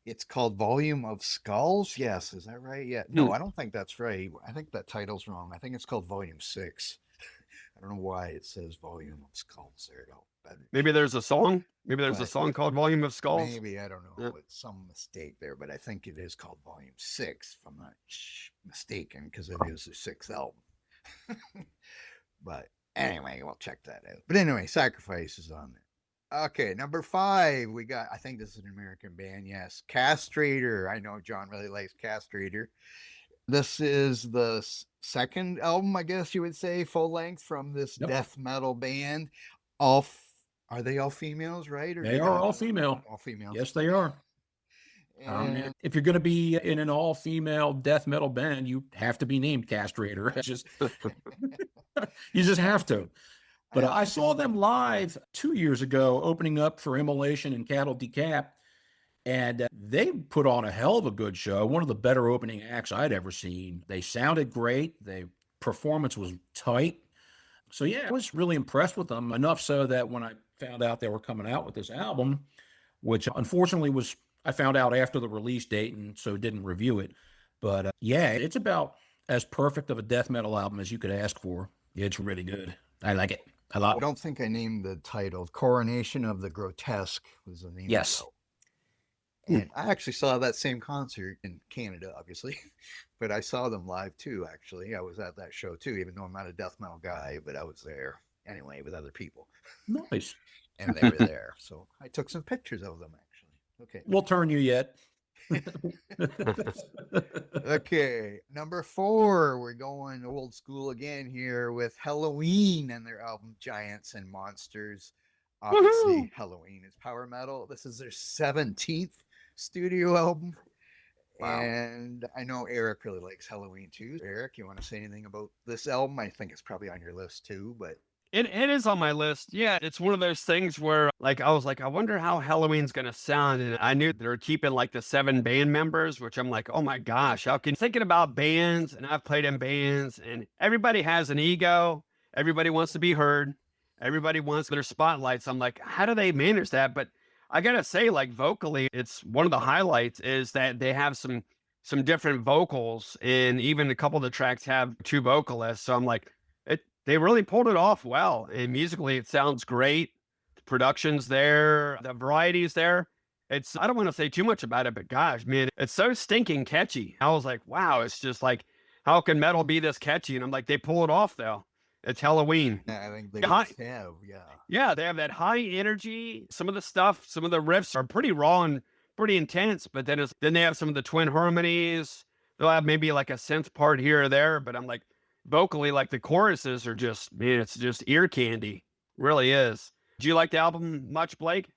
it's called Volume of Skulls. Yes, is that right? Yeah. No, I don't think that's right. I think that title's wrong. I think it's called Volume 6. I don't know why it says Volume of Skulls there, though. Maybe there's a song. Maybe there's a song called Volume of Skulls. Maybe, I don't know. Yeah. It's some mistake there, but I think it is called Volume 6, if I'm not mistaken, because it is the 6th album. But anyway, we'll check that out. But anyway, Sacrifice is on there. Okay, number 5, we got, I think this is an American band, yes, Castrator. I know John really likes Castrator. This is the 2nd album, I guess you would say, full length from this death metal band. Are they all females, right? They are all female. All females. Yes, they are. And if you're going to be in an all-female death metal band, you have to be named Castrator. It's just you just have to. But I saw them live 2 years ago, opening up for Immolation and Cattle Decap, and they put on a hell of a good show. One of the better opening acts I'd ever seen. They sounded great. The performance was tight. So yeah, I was really impressed with them, enough so that when I found out they were coming out with this album, which unfortunately was, I found out after the release date and so didn't review it. But yeah, it's about as perfect of a death metal album as you could ask for. It's really good. I like it a I lot. don't think I named the title. Coronation of the Grotesque was the name of the Yes. album. And I actually saw that same concert in Canada, obviously, but I saw them live too, actually. I was at that show too, even though I'm not a death metal guy, but I was there anyway with other people Nice. and they were there. So I took some pictures of them, actually. Okay. We'll turn you yet. Okay. Number 4, we're going old school again here with Halloween and their album Giants and Monsters. Obviously, Woohoo! Halloween is power metal. This is their 17th studio album. Wow. And I know Eric really likes Halloween too. Eric, you want to say anything about this album? I think it's probably on your list too, but It is on my list. Yeah, it's one of those things where like I was like, I wonder how Halloween's gonna sound. And I knew they were keeping like the 7 band members, which I'm like, oh my gosh, how can thinking about bands, and I've played in bands, and everybody has an ego, everybody wants to be heard, everybody wants their spotlights. I'm like, how do they manage that? But I gotta say, like vocally, it's one of the highlights is that they have some different vocals, and even a couple of the tracks have 2 vocalists. So I'm like, they really pulled it off well, and musically it sounds great. The production's there, the variety's there. It's I don't want to say too much about it, but gosh, man, it's so stinking catchy. I was like, wow, it's just like, how can metal be this catchy? And I'm like, they pull it off though. It's Halloween. I think they High, have, yeah. yeah, they have that high energy. Some of the stuff, some of the riffs are pretty raw and pretty intense, but then they have some of the twin harmonies. They'll have maybe like a synth part here or there, but I'm like, vocally, like the choruses are just, man, it's just ear candy. Really is. Do you like the album much, Blake?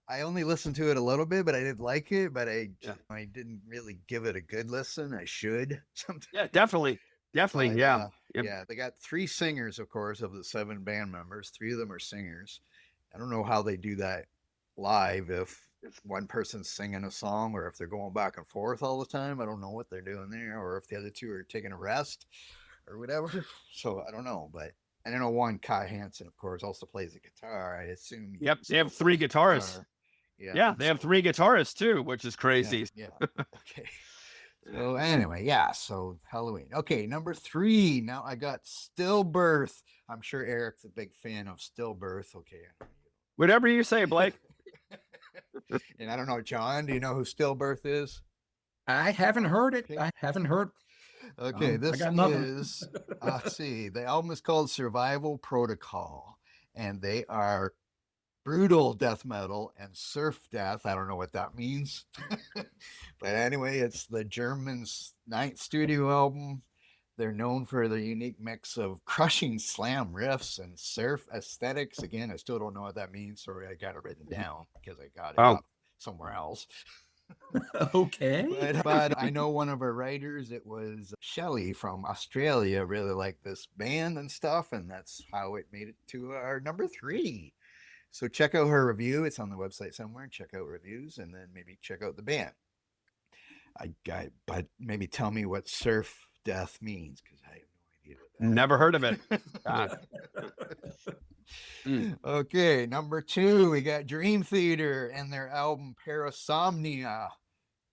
I only listened to it a little bit, but I did like it, but Yeah. I didn't really give it a good listen. I should sometimes. Yeah, definitely. Definitely. But, Yeah. Yep. yeah, they got 3 singers, of course, of the 7 band members. 3 of them are singers. I don't know how they do that live if one person's singing a song or if they're going back and forth all the time. I don't know what they're doing there, or if the other 2 are taking a rest or whatever. So I don't know, but I don't know one Kai Hansen, of course, also plays the guitar. I assume. Yep. They have 3 guitarists. Yeah. They have 3 guitarists too, which is crazy. Yeah. Okay. So anyway, yeah. So Halloween. Okay, number 3. Now I got Stillbirth. I'm sure Eric's a big fan of Stillbirth. Okay. Whatever you say, Blake. And I don't know, John. Do you know who Stillbirth is? I haven't heard it. Okay. I haven't heard. Okay, I this got nothing. is see, the album is called Survival Protocol, and they are brutal death metal and surf death. I don't know what that means. But anyway, it's the Germans' 9th studio album. They're known for their unique mix of crushing slam riffs and surf aesthetics. Again, I still don't know what that means. Sorry, I got it written down because I got it up somewhere else. Okay. But I know one of our writers, it was Shelley from Australia, really liked this band and stuff, and that's how it made it to our number 3. So check out her review. It's on the website somewhere. Check out reviews and then maybe check out the band. But maybe tell me what surf death means, because I have no idea what that Never heard of it. God. Okay, number 2, we got Dream Theater and their album Parasomnia,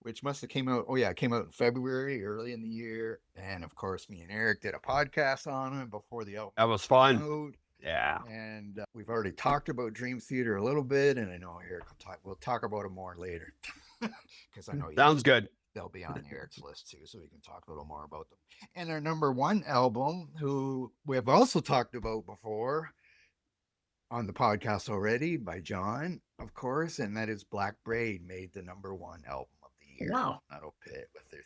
which must have came out. Oh yeah, it came out in February, early in the year. And of course, me and Eric did a podcast on it before the album. That was fun. Out. Yeah. And we've already talked about Dream Theater a little bit, and I know Eric will talk. We'll talk about it more later, because I know Sounds good. they'll be on Eric's list too, so we can talk a little more about them. And their number 1 album, who we have also talked about before on the podcast already, by John, of course, and that is Black Braid, made the number 1 album of the year. Wow. Metal Pit with their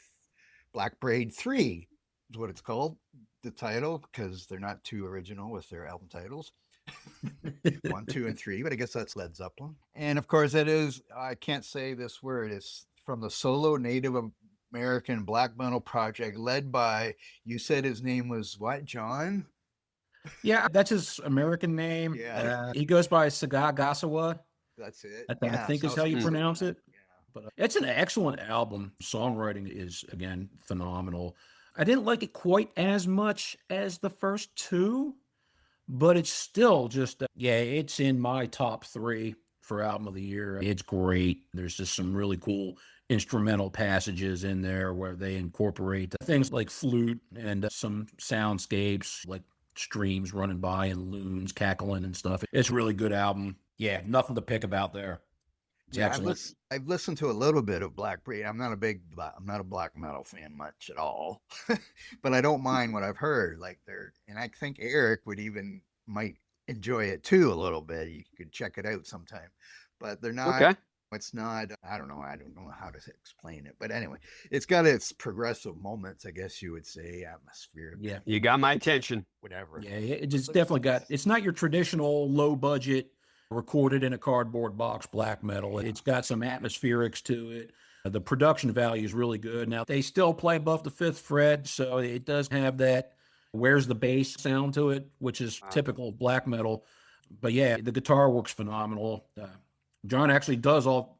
Black Braid 3 is what it's called, the title, because they're not too original with their album titles. 1, 2, and 3, but I guess that's Led Zeppelin. And of course, it is, I can't say this word, it's from the solo Native American black metal project led by, you said his name was what, John? Yeah, that's his American name. Yeah. He goes by Sagagasawa. That's it. I think is how you pronounce it. Yeah. But it's an excellent album. Songwriting is, again, phenomenal. I didn't like it quite as much as the first 2, but it's still just, yeah, it's in my top 3 for album of the year. It's great. There's just some really cool instrumental passages in there where they incorporate things like flute and some soundscapes like streams running by and loons cackling and stuff. It's a really good album. Yeah, nothing to pick about there. It's Yeah, excellent. I've listened to a little bit of Black Brit. I'm not a black metal fan much at all, but I don't mind what I've heard. Like and I think Eric might enjoy it too a little bit. You could check it out sometime, but they're not. Okay. It's not. I don't know. I don't know how to explain it, but anyway, it's got its progressive moments, I guess you would say, atmospheric. Yeah, You got my attention. Whatever. yeah, it's definitely got. It's not your traditional low budget, recorded in a cardboard box black metal. It's got some atmospherics to it. The production value is really good. Now they still play above the 5th fret, so it does have that "where's the bass" sound to it, which is typical of black metal. But yeah, the guitar works phenomenal. John actually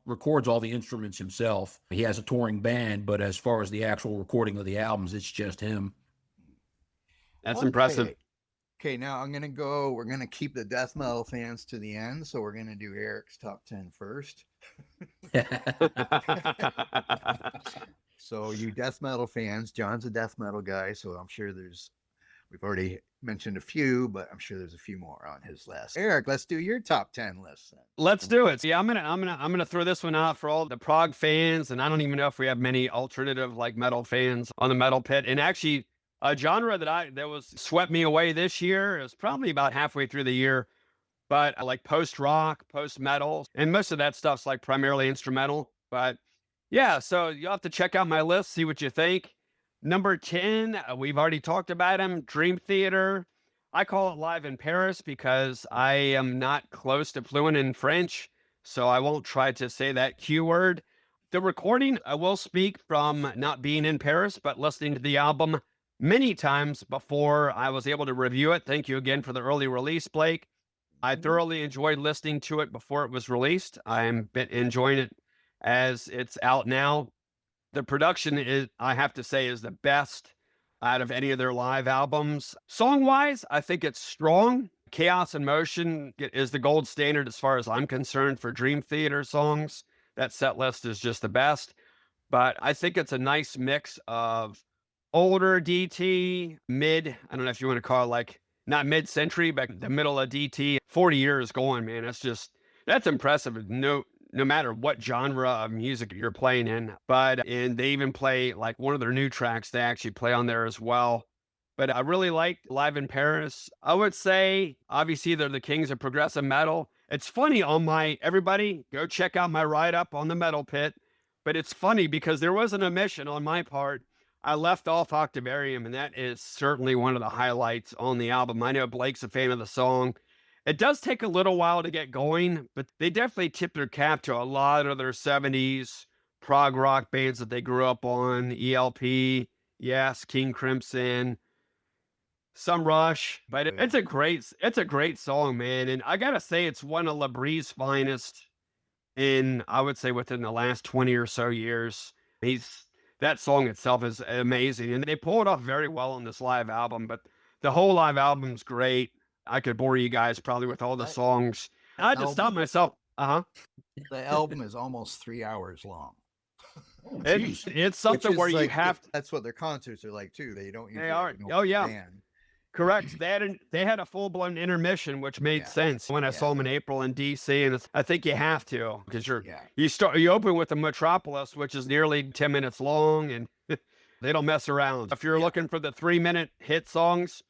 records all the instruments himself. He has a touring band, but as far as the actual recording of the albums, it's just him. That's Okay. impressive. Okay, now we're gonna keep the death metal fans to the end, so we're gonna do Eric's top 10 first. So you death metal fans, John's a death metal guy, so I'm sure we've already mentioned a few, but I'm sure there's a few more on his list. Eric, let's do your top 10 list then. Let's do it. Yeah, I'm gonna throw this one out for all the prog fans, and I don't even know if we have many alternative like metal fans on the Metal Pit. And actually, a genre that was swept me away this year. It was probably about halfway through the year, but I like post rock, post metal, and most of that stuff's like primarily instrumental. But yeah, so you'll have to check out my list, see what you think. Number 10, we've already talked about him, Dream Theater. I call it Live in Paris because I am not close to fluent in French, so I won't try to say that Q word. The recording, I will speak from not being in Paris, but listening to the album many times before I was able to review it. Thank you again for the early release, Blake. I thoroughly enjoyed listening to it before it was released. I'm enjoying it as it's out now. The production is, I have to say, is the best out of any of their live albums. Song-wise, I think it's strong. Chaos and Motion is the gold standard as far as I'm concerned for Dream Theater songs. That set list is just the best. But I think it's a nice mix of older DT, I don't know if you want to call it like, not mid-century, but the middle of DT, 40 years going, man. That's impressive. No matter what genre of music you're playing in. And they even play like one of their new tracks they actually play on there as well. But I really like Live in Paris. I would say, obviously, they're the kings of progressive metal. It's funny everybody go check out my write-up on the Metal Pit. But it's funny because there was an omission on my part. I left off Octavarium, and that is certainly one of the highlights on the album. I know Blake's a fan of the song. It does take a little while to get going, but they definitely tip their cap to a lot of their 70s prog rock bands that they grew up on. ELP, yes, King Crimson, some Rush. But it's a great song, man. And I gotta say, it's one of Labree's finest I would say within the last 20 or so years. That song itself is amazing, and they pull it off very well on this live album. But the whole live album's great. I could bore you guys probably with all the songs. I just stopped myself. The album is almost 3 hours long. It's something where you have to. That's what their concerts are like too. They don't. They are. Oh yeah. Band. Correct. They had a full-blown intermission, which made sense when I saw them in April in DC, and I think you have to because you open with the Metropolis, which is nearly 10 minutes long, and they don't mess around. If you're looking for the 3-minute hit songs,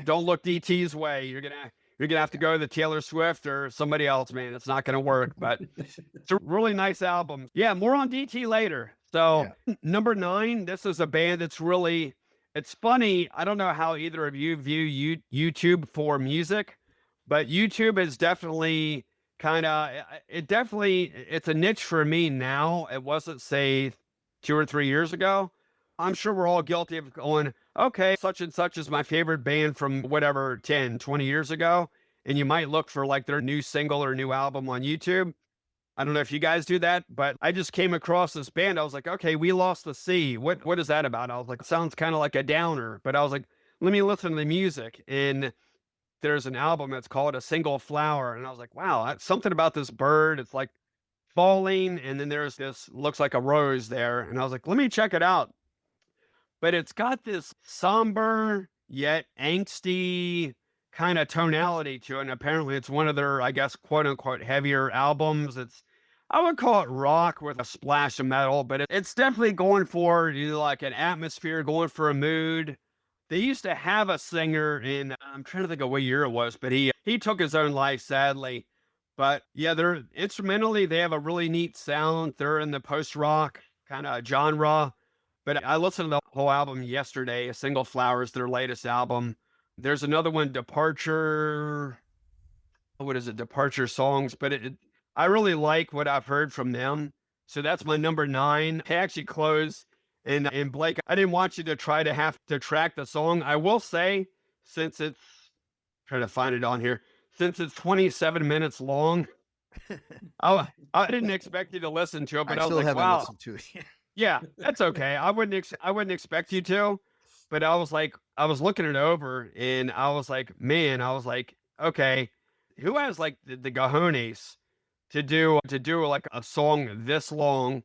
don't look DT's way. You're gonna have to go to the Taylor Swift or somebody else, man. It's not gonna work. But it's a really nice album. Yeah, more on DT later. So number 9, this is a band that's really. It's funny. I don't know how either of you view YouTube for music, but YouTube is definitely it's a niche for me now. It wasn't, say, 2 or 3 years ago. I'm sure we're all guilty of going, okay, such and such is my favorite band from whatever, 10, 20 years ago. And you might look for like their new single or new album on YouTube. I don't know if you guys do that, but I just came across this band. I was like, okay, We Lost the Sea. What is that about? I was like, it sounds kind of like a downer, but I was like, let me listen to the music. And there's an album that's called A Single Flower. And I was like, wow, something about this bird. It's like falling. And then there's this, looks like a rose there. And I was like, let me check it out. But it's got this somber yet angsty kind of tonality to it. And apparently it's one of their, I guess, quote unquote, heavier albums. I would call it rock with a splash of metal, but it's definitely going for like an atmosphere, going for a mood. They used to have a singer in, I'm trying to think of what year it was, but he took his own life, sadly. But yeah, they're instrumentally, they have a really neat sound. They're in the post rock kind of genre. But I listened to the whole album yesterday. A Single Flower is their latest album. There's another one, Departure. What is it? Departure Songs. But I really like what I've heard from them. So that's my number 9. I actually close. And Blake, I didn't want you to try to have to track the song. I will say, since it's, trying to find it on here, since it's 27 minutes long, I didn't expect you to listen to it, but I was like, wow. Listened to it yet. Yeah, that's okay. I wouldn't expect you to, but I was looking it over and I was like, man, okay, who has like the cojones to do like a song this long,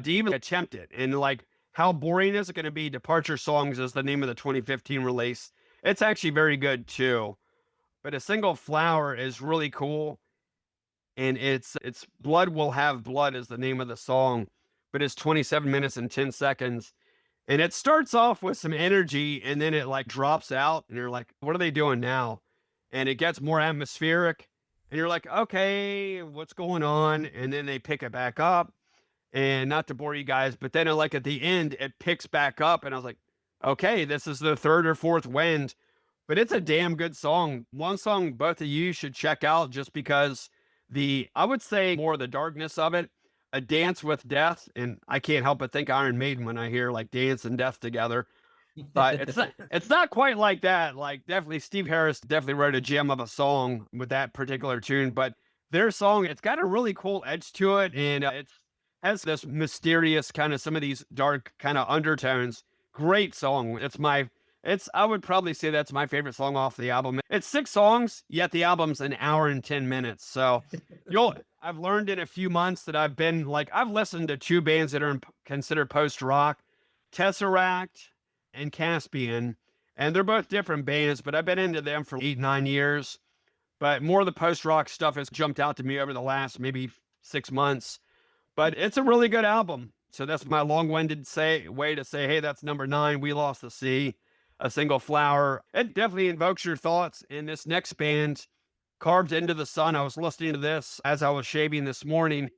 to even attempt it? And like, how boring is it going to be? Departure Songs is the name of the 2015 release. It's actually very good too, but A Single Flower is really cool. And it's Blood Will Have Blood is the name of the song, but it's 27 minutes and 10 seconds. And it starts off with some energy and then it like drops out and you're like, what are they doing now? And it gets more atmospheric and you're like, okay, what's going on? And then they pick it back up. And not to bore you guys, but then like at the end, it picks back up. And I was like, okay, this is the third or fourth wind, but it's a damn good song. One song both of you should check out just because I would say more the darkness of it, A Dance with Death. And I can't help but think Iron Maiden when I hear like dance and death together. But it's not quite like that. Like definitely Steve Harris definitely wrote a gem of a song with that particular tune, but their song, it's got a really cool edge to it. And it has this mysterious kind of some of these dark kind of undertones. Great song. I would probably say that's my favorite song off the album. It's 6 songs, yet the album's an hour and 10 minutes. So I've learned in a few months that I've listened to 2 bands that are considered post-rock, Tesseract and Caspian, and they're both different bands, but I've been into them for 8-9 years. But more of the post-rock stuff has jumped out to me over the last maybe 6 months. But it's a really good album. So that's my long-winded way to say, hey, that's number 9, We Lost the Sea, A Single Flower. It definitely invokes your thoughts. In this next band, Carved Into the Sun, I was listening to this as I was shaving this morning,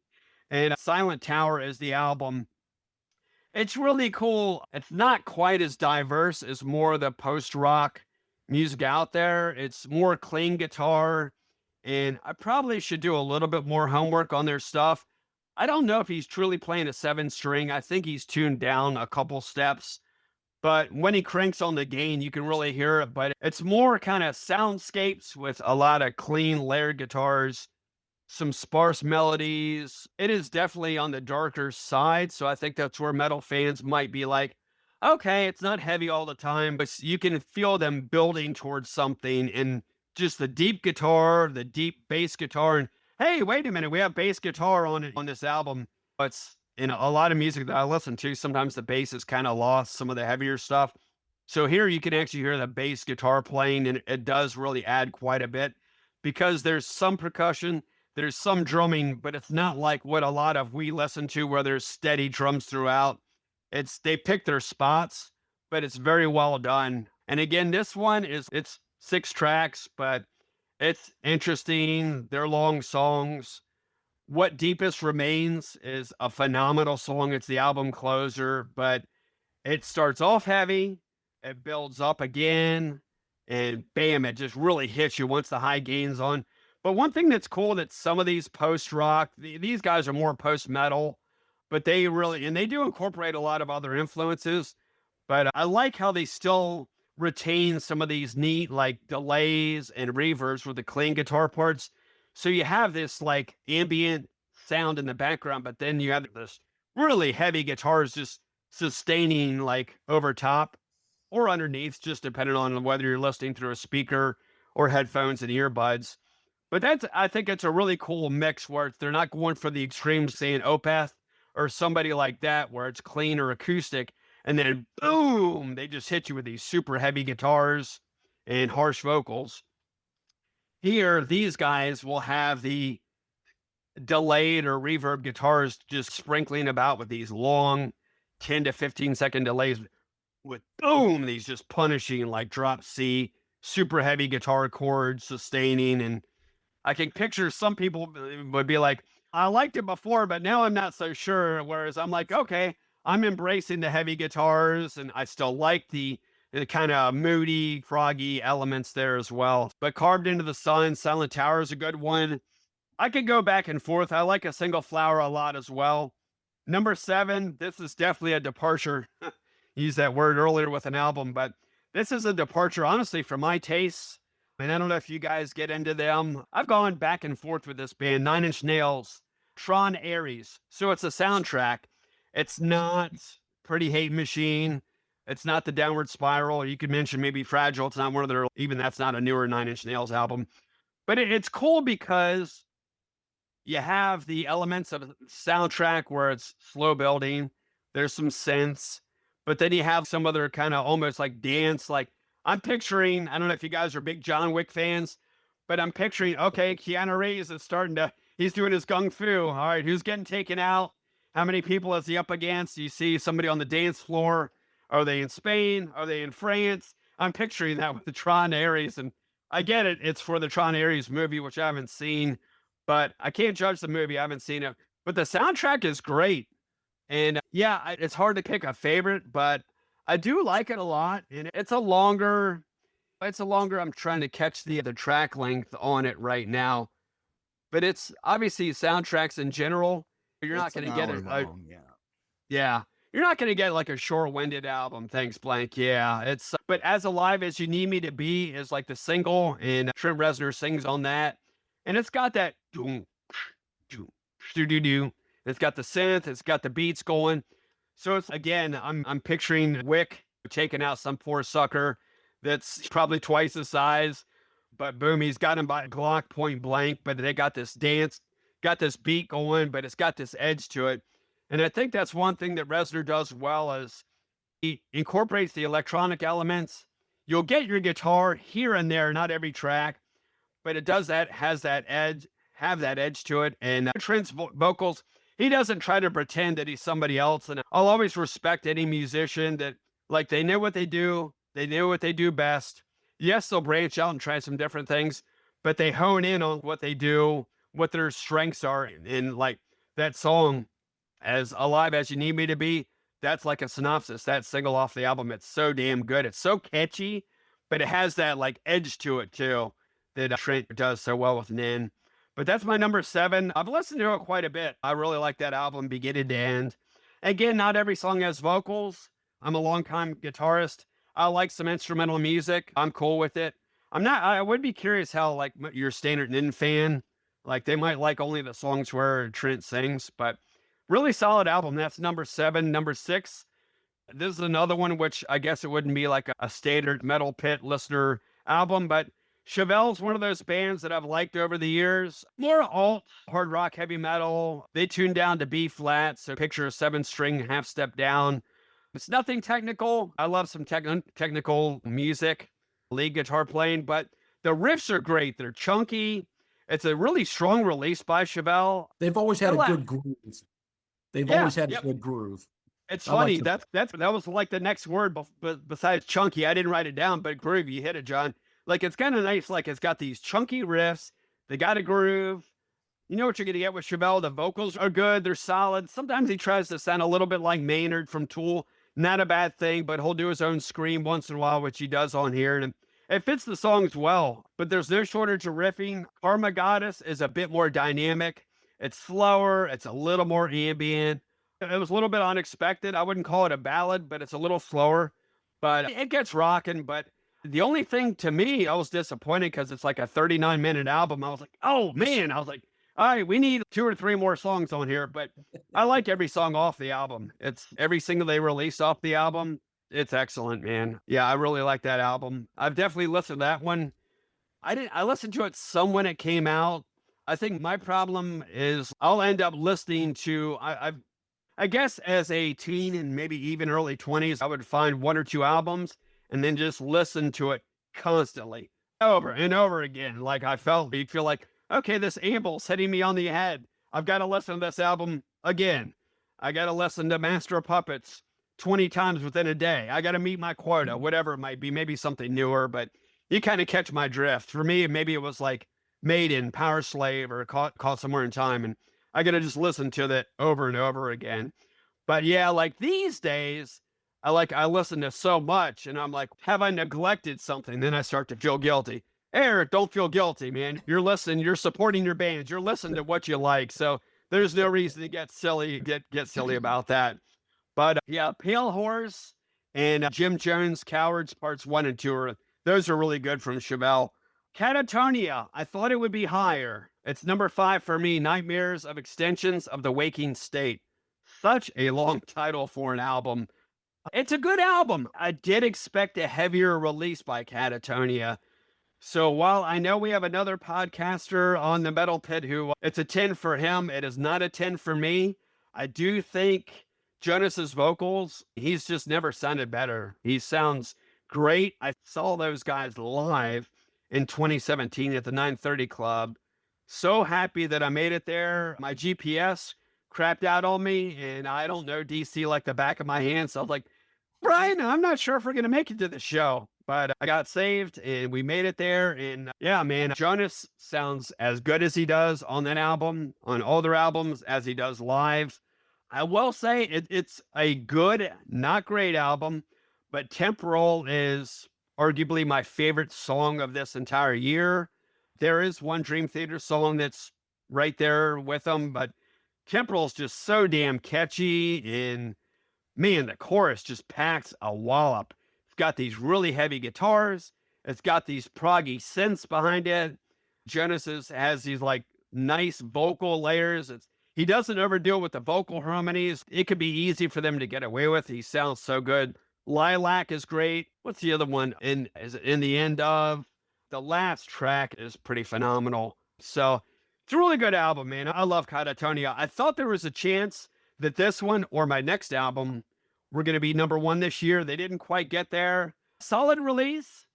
and Silent Tower is the album. It's really cool. It's not quite as diverse as more of the post-rock music out there. It's more clean guitar, and I probably should do a little bit more homework on their stuff. I don't know if he's truly playing a 7-string. I think he's tuned down a couple steps. But when he cranks on the gain, you can really hear it. But it's more kind of soundscapes with a lot of clean layered guitars, some sparse melodies. It is definitely on the darker side. So I think that's where metal fans might be like, okay, it's not heavy all the time, but you can feel them building towards something. And just the deep guitar, the deep bass guitar. And hey, wait a minute, we have bass guitar on this album. It's in a lot of music that I listen to, sometimes the bass is kind of lost, some of the heavier stuff. So here you can actually hear the bass guitar playing, and it does really add quite a bit because there's some percussion, there's some drumming, but it's not like what a lot of we listen to where there's steady drums throughout. They pick their spots, but it's very well done. And again, this one it's 6 tracks, but it's interesting. They're long songs. What Deepest Remains is a phenomenal song. It's the album closer, but it starts off heavy, it builds up again, and bam, it just really hits you once the high gain's on. But one thing that's cool that some of these post-rock, these guys are more post-metal, but they do incorporate a lot of other influences, but I like how they still retain some of these neat like delays and reverbs with the clean guitar parts. So you have this like ambient sound in the background, but then you have this really heavy guitars just sustaining like over top or underneath, just depending on whether you're listening through a speaker or headphones and earbuds. But I think it's a really cool mix where they're not going for the extremes, saying Opeth or somebody like that, where it's clean or acoustic, and then boom, they just hit you with these super heavy guitars and harsh vocals. Here, these guys will have the delayed or reverb guitars just sprinkling about with these long 10 to 15-second delays with boom, these just punishing like drop C, super heavy guitar chords, sustaining. And I can picture some people would be like, I liked it before, but now I'm not so sure. Whereas I'm like, okay, I'm embracing the heavy guitars and I still like the kind of moody, froggy elements there as well. But Carved into the Sun, Silent Tower is a good one. I could go back and forth. I like A Single Flower a lot as well. Number 7, this is definitely a departure. Used that word earlier with an album, but this is a departure, honestly, for my tastes. And I don't know if you guys get into them. I've gone back and forth with this band, Nine Inch Nails, Tron Ares. So it's a soundtrack. It's not Pretty Hate Machine. It's not the Downward Spiral. You could mention maybe Fragile. It's not one of their, even that's not a newer Nine Inch Nails album. But it's cool because you have the elements of a soundtrack where it's slow building. There's some synths, but then you have some other kind of almost like dance. Like I'm picturing, I don't know if you guys are big John Wick fans, but I'm picturing, okay, Keanu Reeves is he's doing his kung fu. All right, who's getting taken out? How many people is he up against? You see somebody on the dance floor. Are they in Spain? Are they in France? I'm picturing that with the Tron Ares, and I get it. It's for the Tron Ares movie, which I haven't seen, but I can't judge the movie. I haven't seen it, but the soundtrack is great. And yeah, it's hard to pick a favorite, but I do like it a lot. And it's a longer, I'm trying to catch the track length on it right now, but it's obviously soundtracks in general. You're not going to get it. Yeah. You're not going to get like a short-winded album. Thanks, blank. Yeah, but As Alive as You Need Me to Be is like the single, and Trent Reznor sings on that, and it's got that doom, doom, do do do. It's got the synth. It's got the beats going. So it's again, I'm picturing Wick taking out some poor sucker that's probably twice the size, but boom, he's got him by Glock point blank. But they got this dance, got this beat going, but it's got this edge to it. And I think that's one thing that Reznor does well is he incorporates the electronic elements. You'll get your guitar here and there, not every track, but it does have that edge to it. And Trent's vocals, he doesn't try to pretend that he's somebody else. And I'll always respect any musician that like they know what they do. They know what they do best. Yes, they'll branch out and try some different things, but they hone in on what they do, what their strengths are. And like that song, As Alive as You Need Me to Be, that's like a synopsis. That single off the album, it's so damn good. It's so catchy, but it has that like edge to it too that Trent does so well with Nin. But that's my number 7. I've listened to it quite a bit. I really like that album, beginning to end. Again, not every song has vocals. I'm a longtime guitarist. I like some instrumental music. I'm cool with it. I would be curious how like your standard Nin fan, like they might like only the songs where Trent sings, but really solid album. That's number 7. Number 6, this is another one which I guess it wouldn't be like a standard Metal Pit listener album, but Chevelle's one of those bands that I've liked over the years. More alt, hard rock, heavy metal. They tune down to B flat, so picture a 7-string half step down. It's nothing technical. I love some technical music, lead guitar playing, but the riffs are great. They're chunky. It's a really strong release by Chevelle. They've always had a good groove. They've always had a good groove. It's funny. That was like the next word besides chunky. I didn't write it down, but groove, you hit it, John. Like it's kind of nice. Like it's got these chunky riffs. They got a groove. You know what you're going to get with Chevelle. The vocals are good. They're solid. Sometimes he tries to sound a little bit like Maynard from Tool. Not a bad thing, but he'll do his own scream once in a while, which he does on here. And it fits the songs well, but there's no shortage of riffing. Karma Goddess is a bit more dynamic. It's slower. It's a little more ambient. It was a little bit unexpected. I wouldn't call it a ballad, but it's a little slower, but it gets rocking. But the only thing to me, I was disappointed because it's like a 39-minute album. I was like, oh man, all right, we need 2 or 3 more songs on here, but I like every song off the album. It's every single they released off the album. It's excellent, man. Yeah, I really like that album. I've definitely listened to that one. I listened to it some when it came out. I think my problem is I'll end up listening to I guess as a teen and maybe even early 20s, I would find one or two albums and then just listen to it constantly over and over again. Like you'd feel like, okay, this amble's hitting me on the head. I've got to listen to this album again. I got to listen to Master of Puppets 20 times within a day. I got to meet my quota, whatever it might be, maybe something newer, but you kind of catch my drift. For me, maybe it was like Maiden, Power Slave, or Caught Somewhere in Time. And I got to just listen to that over and over again. But yeah, like these days, I listen to so much and I'm like, have I neglected something? Then I start to feel guilty. Eric, don't feel guilty, man. You're listening, you're supporting your bands, you're listening to what you like. So there's no reason to get silly, get silly about that. But yeah, Pale Horse and Jim Jones Cowards Parts 1 and 2 those are really good from Chevelle. Catatonia, I thought it would be higher. It's number 5 for me, Nightmares of Extensions of the Waking State. Such a long title for an album. It's a good album. I did expect a heavier release by Catatonia. So while I know we have another podcaster on the Metal Pit who it's a 10 for him, it is not a 10 for me. I do think Jonas's vocals, he's just never sounded better. He sounds great. I saw those guys live in 2017 at the 930 Club. So happy that I made it there. My GPS crapped out on me and I don't know DC like the back of my hand. So I was like, Brian, I'm not sure if we're going to make it to the show, but I got saved and we made it there. And yeah, man, Jonas sounds as good as he does on that album, on all their albums, as he does live. I will say it's a good, not great album, but Temporal is arguably my favorite song of this entire year. There is one Dream Theater song that's right there with them, but Temporal is just so damn catchy, and man, the chorus just packs a wallop. It's got these really heavy guitars. It's got these proggy synths behind it. Genesis has these like nice vocal layers. He doesn't overdo it with the vocal harmonies. It could be easy for them to get away with. He sounds so good. Lilac is great. What's the other one? Is it In the End Of? The last track is pretty phenomenal. So it's a really good album, man. I love Catatonia. I thought there was a chance that this one or my next album were going to be number 1 this year. They didn't quite get there. Solid release.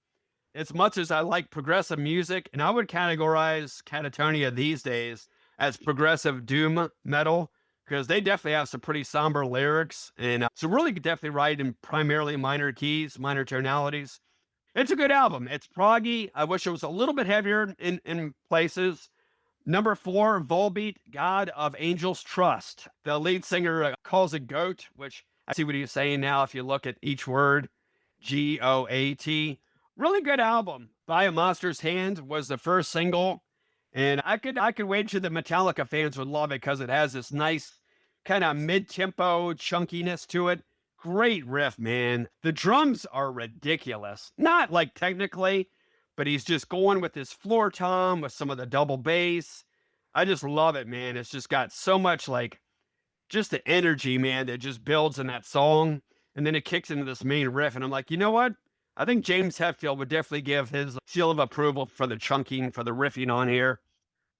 As much as I like progressive music, and I would categorize Catatonia these days as progressive doom metal, because they definitely have some pretty somber lyrics, and so really definitely write in primarily minor keys, minor tonalities. It's a good album. It's proggy. I wish it was a little bit heavier in places. Number 4, Volbeat, God of Angels Trust. The lead singer calls it GOAT, which I see what he's saying now if you look at each word. GOAT. Really good album. By a Monster's Hand was the first single. And I could wager the Metallica fans would love it because it has this nice kind of mid-tempo chunkiness to it. Great riff, man. The drums are ridiculous. Not like technically, but he's just going with his floor tom with some of the double bass. I just love it, man. It's just got so much like just the energy, man, that just builds in that song. And then it kicks into this main riff. And I'm like, you know what? I think James Hetfield would definitely give his seal of approval for the chunking, for the riffing on here.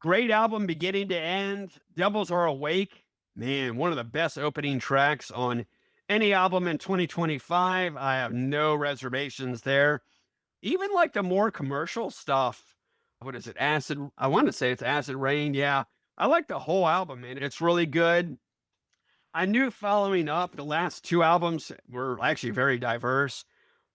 Great album, beginning to end. Devils Are Awake. Man, one of the best opening tracks on any album in 2025. I have no reservations there. Even like the more commercial stuff. What is it? Acid. I want to say it's Acid Rain. Yeah. I like the whole album, man. It's really good. I knew following up, the last 2 albums were actually very diverse,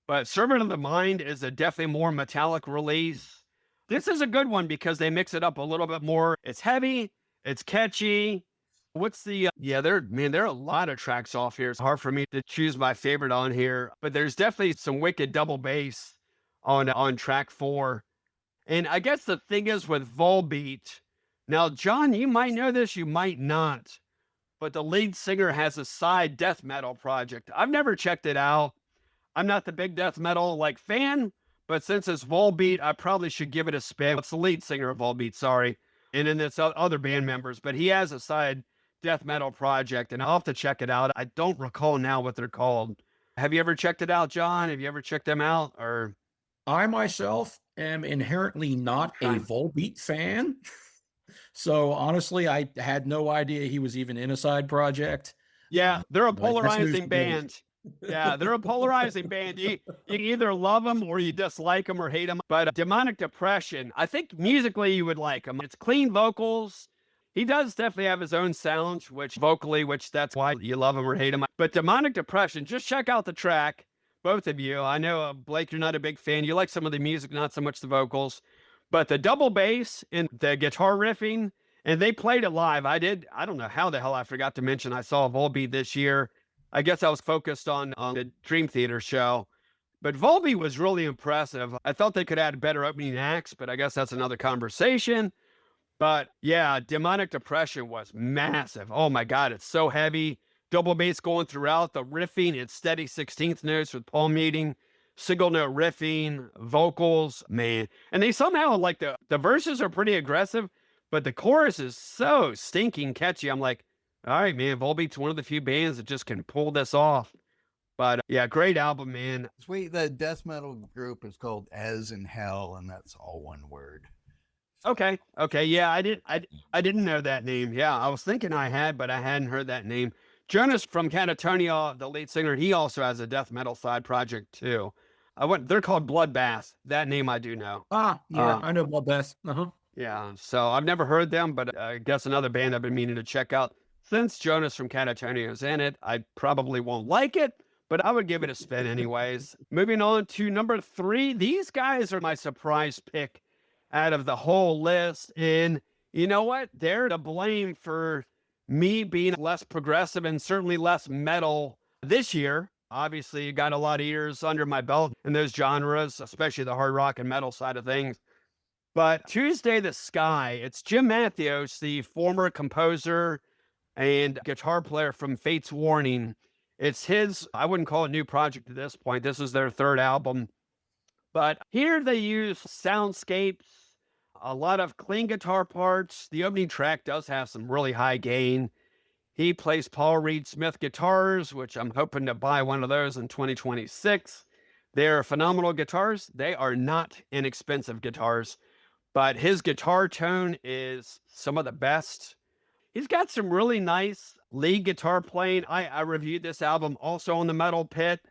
but Servant of the Mind is a definitely more metallic release. This is a good one because they mix it up a little bit more. It's heavy. It's catchy. What's the, there are a lot of tracks off here. It's hard for me to choose my favorite on here, but there's definitely some wicked double bass on track 4. And I guess the thing is with Volbeat, now, John, you might know this, you might not, but the lead singer has a side death metal project. I've never checked it out. I'm not the big death metal like fan, but since it's Volbeat, I probably should give it a spin. It's the lead singer of Volbeat, sorry. And then it's other band members, but he has a side death metal project, and I'll have to check it out. I don't recall now what they're called. Have you ever checked it out, John? Have you ever checked them out? Or I myself am inherently not a Volbeat fan. So honestly, I had no idea he was even in a side project. Yeah, they're a That's news polarizing to me. band. Yeah, they're a polarizing band. You either love them or you dislike them or hate them. But Demonic Depression, I think musically you would like them. It's clean vocals. He does definitely have his own sound, which vocally, which that's why you love him or hate him. But Demonic Depression, just check out the track, both of you. I know, Blake, you're not a big fan. You like some of the music, not so much the vocals. But the double bass and the guitar riffing, and they played it live. I don't know how the hell I forgot to mention I saw Volbeat this year. I guess I was focused on the Dream Theater show. But Volbeat was really impressive. I thought they could add better opening acts, but I guess that's another conversation. But yeah, Demonic Depression was massive. Oh my God, it's so heavy. Double bass going throughout, the riffing, it's steady 16th notes with palm muting, single note riffing, vocals, man. And they somehow, like, the verses are pretty aggressive, but the chorus is so stinking catchy. I'm like, all right, man, Volbeat's one of the few bands that just can pull this off. But yeah, great album, man. Sweet. The death metal group is called As in Hell, and that's all one word. Okay. Yeah, I didn't know that name. Yeah, I was thinking I had, but I hadn't heard that name. Jonas from Catatonia, the lead singer, he also has a death metal side project too. They're called Bloodbath. That name I do know. Yeah, I know Bloodbath. Yeah, so I've never heard them, but I guess another band I've been meaning to check out. Since Jonas from Catatonia is in it, I probably won't like it, but I would give it a spin anyways. Moving on to number 3. These guys are my surprise pick out of the whole list. And you know what? They're to blame for me being less progressive and certainly less metal this year. Obviously, you got a lot of years under my belt in those genres, especially the hard rock and metal side of things. But Tuesday the Sky, it's Jim Matthews, the former composer and guitar player from Fate's Warning. It's his, I wouldn't call it a new project at this point. This is their 3rd album. But here they use soundscapes, a lot of clean guitar parts. The opening track does have some really high gain. He plays Paul Reed Smith guitars, which I'm hoping to buy one of those in 2026. They're phenomenal guitars. They are not inexpensive guitars, but his guitar tone is some of the best. He's got some really nice lead guitar playing. I reviewed this album also on the Metal Pit.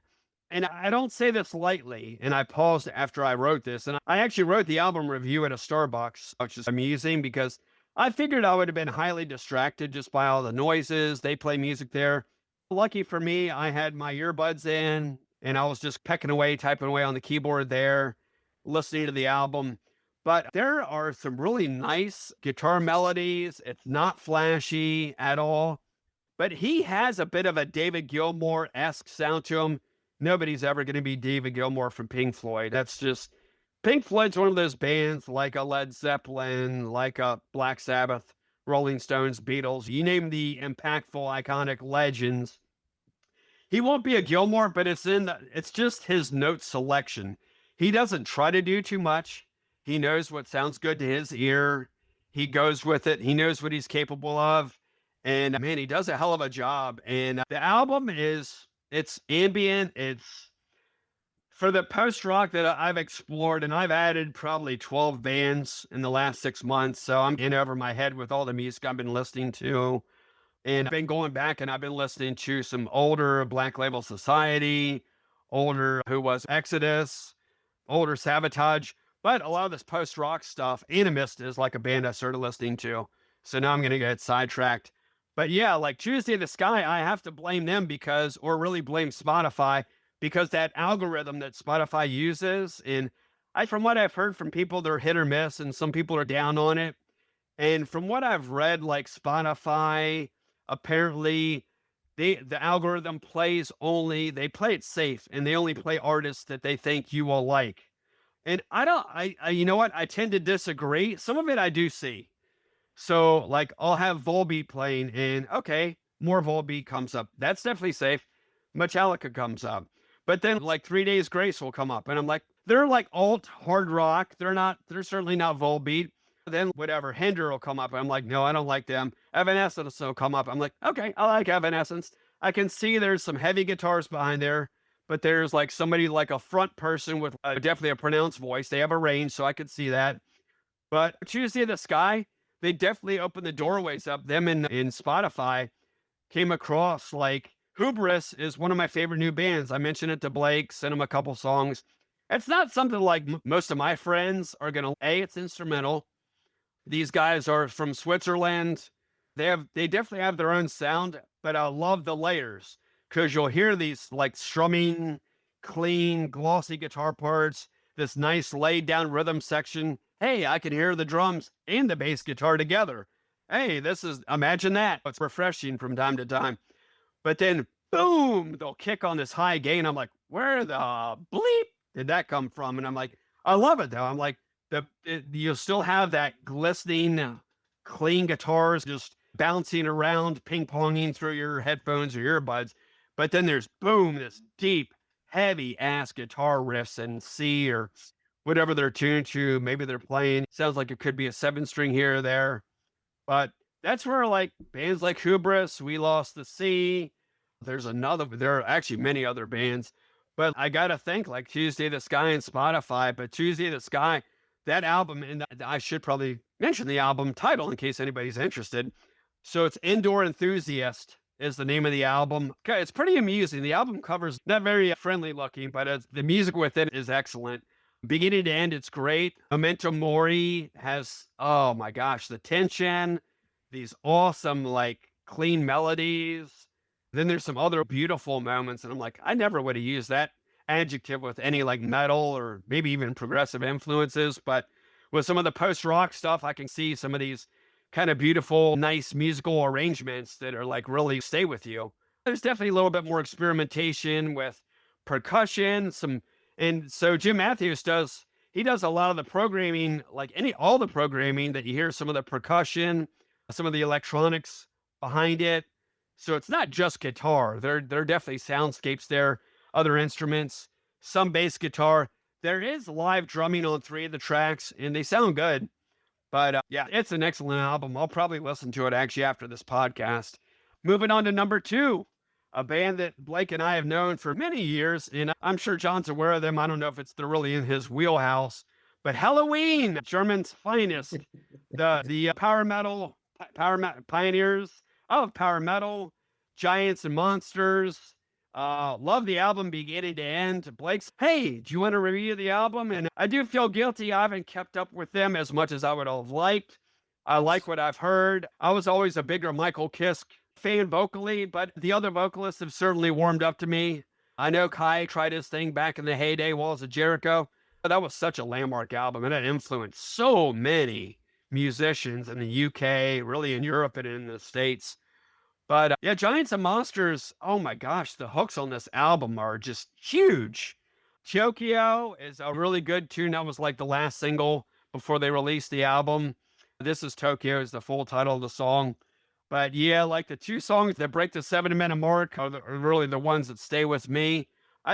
And I don't say this lightly, and I paused after I wrote this, and I actually wrote the album review at a Starbucks, which is amusing because I figured I would have been highly distracted just by all the noises. They play music there. Lucky for me, I had my earbuds in, and I was just pecking away, typing away on the keyboard there, listening to the album. But there are some really nice guitar melodies. It's not flashy at all, but he has a bit of a David Gilmour-esque sound to him. Nobody's ever going to be David Gilmour from Pink Floyd. That's just, Pink Floyd's one of those bands like a Led Zeppelin, like a Black Sabbath, Rolling Stones, Beatles. You name the impactful, iconic legends. He won't be a Gilmour, but it's just his note selection. He doesn't try to do too much. He knows what sounds good to his ear. He goes with it. He knows what he's capable of. And man, he does a hell of a job. And the album it's ambient. It's for the post rock that I've explored, and I've added probably 12 bands in the last 6 months. So I'm in over my head with all the music I've been listening to. And I've been going back and I've been listening to some older Black Label Society, older Who Was Exodus, older Sabotage, but a lot of this post rock stuff. Animist is like a band I started listening to. So now I'm going to get sidetracked. But yeah, like Tuesday the Sky, I have to blame them or really blame Spotify, because that algorithm that Spotify uses, and from what I've heard from people, they're hit or miss, and some people are down on it. And from what I've read, like Spotify, apparently the algorithm they play it safe, and they only play artists that they think you will like. And I you know what? I tend to disagree. Some of it I do see. So, like, I'll have Volbeat playing, and okay, more Volbeat comes up. That's definitely safe. Metallica comes up. But then, like, 3 Days Grace will come up, and I'm like, they're like alt hard rock. They're certainly not Volbeat. Then, whatever, Hinder will come up, and I'm like, no, I don't like them. Evanescence will come up. I'm like, okay, I like Evanescence. I can see there's some heavy guitars behind there, but there's like somebody like a front person with definitely a pronounced voice. They have a range, so I could see that. But Tuesday in the Sky, they definitely opened the doorways up. Them in Spotify came across like Hubris is one of my favorite new bands. I mentioned it to Blake, sent him a couple songs. It's not something like most of my friends are gonna. It's instrumental. These guys are from Switzerland. They definitely have their own sound, but I love the layers because you'll hear these like strumming, clean, glossy guitar parts, this nice laid down rhythm section. Hey, I can hear the drums and the bass guitar together. Hey, imagine that. It's refreshing from time to time. But then, boom, they'll kick on this high gain. I'm like, where the bleep did that come from? And I'm like, I love it though. I'm like, you'll still have that glistening, clean guitars just bouncing around, ping ponging through your headphones or earbuds. But then there's boom, this deep, heavy ass guitar riffs in C or whatever they're tuned to. Maybe they're playing. Sounds like it could be a 7-string here or there. But that's where like bands like Hubris, We Lost the Sea. There are actually many other bands. But I got to think like Tuesday the Sky and Spotify. But Tuesday the Sky, that album, and I should probably mention the album title in case anybody's interested. So it's Indoor Enthusiast is the name of the album. It's pretty amusing. The album cover's not very friendly looking, but the music with it is excellent. Beginning to end, it's great. Memento Mori has, oh my gosh, the tension, these awesome, like clean melodies. Then there's some other beautiful moments. And I'm like, I never would have used that adjective with any like metal or maybe even progressive influences. But with some of the post rock stuff, I can see some of these kind of beautiful, nice musical arrangements that are like really stay with you. There's definitely a little bit more experimentation with percussion, and so Jim Matthews does a lot of the programming, like all the programming that you hear, some of the percussion, some of the electronics behind it. So it's not just guitar. There are definitely soundscapes there, other instruments, some bass guitar. There is live drumming on 3 of the tracks, and they sound good. But yeah, it's an excellent album. I'll probably listen to it actually after this podcast. Moving on to number 2, a band that Blake and I have known for many years, and I'm sure John's aware of them. I don't know if they're really in his wheelhouse, but Halloween, German's finest, the power metal pioneers of power metal, Giants and Monsters. Love the album beginning to end. Blake's, hey, do you want to review the album? And I do feel guilty. I haven't kept up with them as much as I would have liked. I like what I've heard. I was always a bigger Michael Kiske fan vocally, but the other vocalists have certainly warmed up to me. I know Kai tried his thing back in the heyday, Walls of Jericho. But that was such a landmark album, and it influenced so many musicians in the UK, really in Europe and in the States. But yeah, Giants and Monsters, oh my gosh, the hooks on this album are just huge. Tokyo is a really good tune. That was like the last single before they released the album. This is Tokyo is the full title of the song. But yeah, like the 2 songs that break the 7-minute mark are really the ones that stay with me.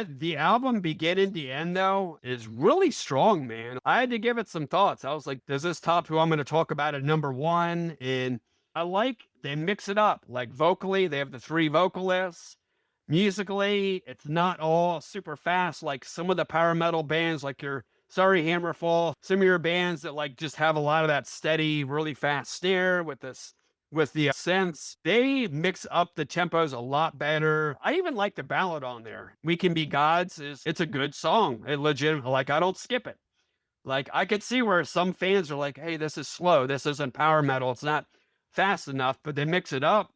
The album beginning to end, though, is really strong, man. I had to give it some thoughts. I was like, does this top who I'm going to talk about at number 1? And I like they mix it up. Like vocally, they have the 3 vocalists. Musically, it's not all super fast like some of the power metal bands, like your Sorry Hammerfall, some of your bands that like just have a lot of that steady, really fast snare with the synths. They mix up the tempos a lot better. I even like the ballad on there. We Can Be Gods it's a good song. It legit, like I don't skip it. Like I could see where some fans are like, hey, this is slow. This isn't power metal. It's not fast enough, but they mix it up.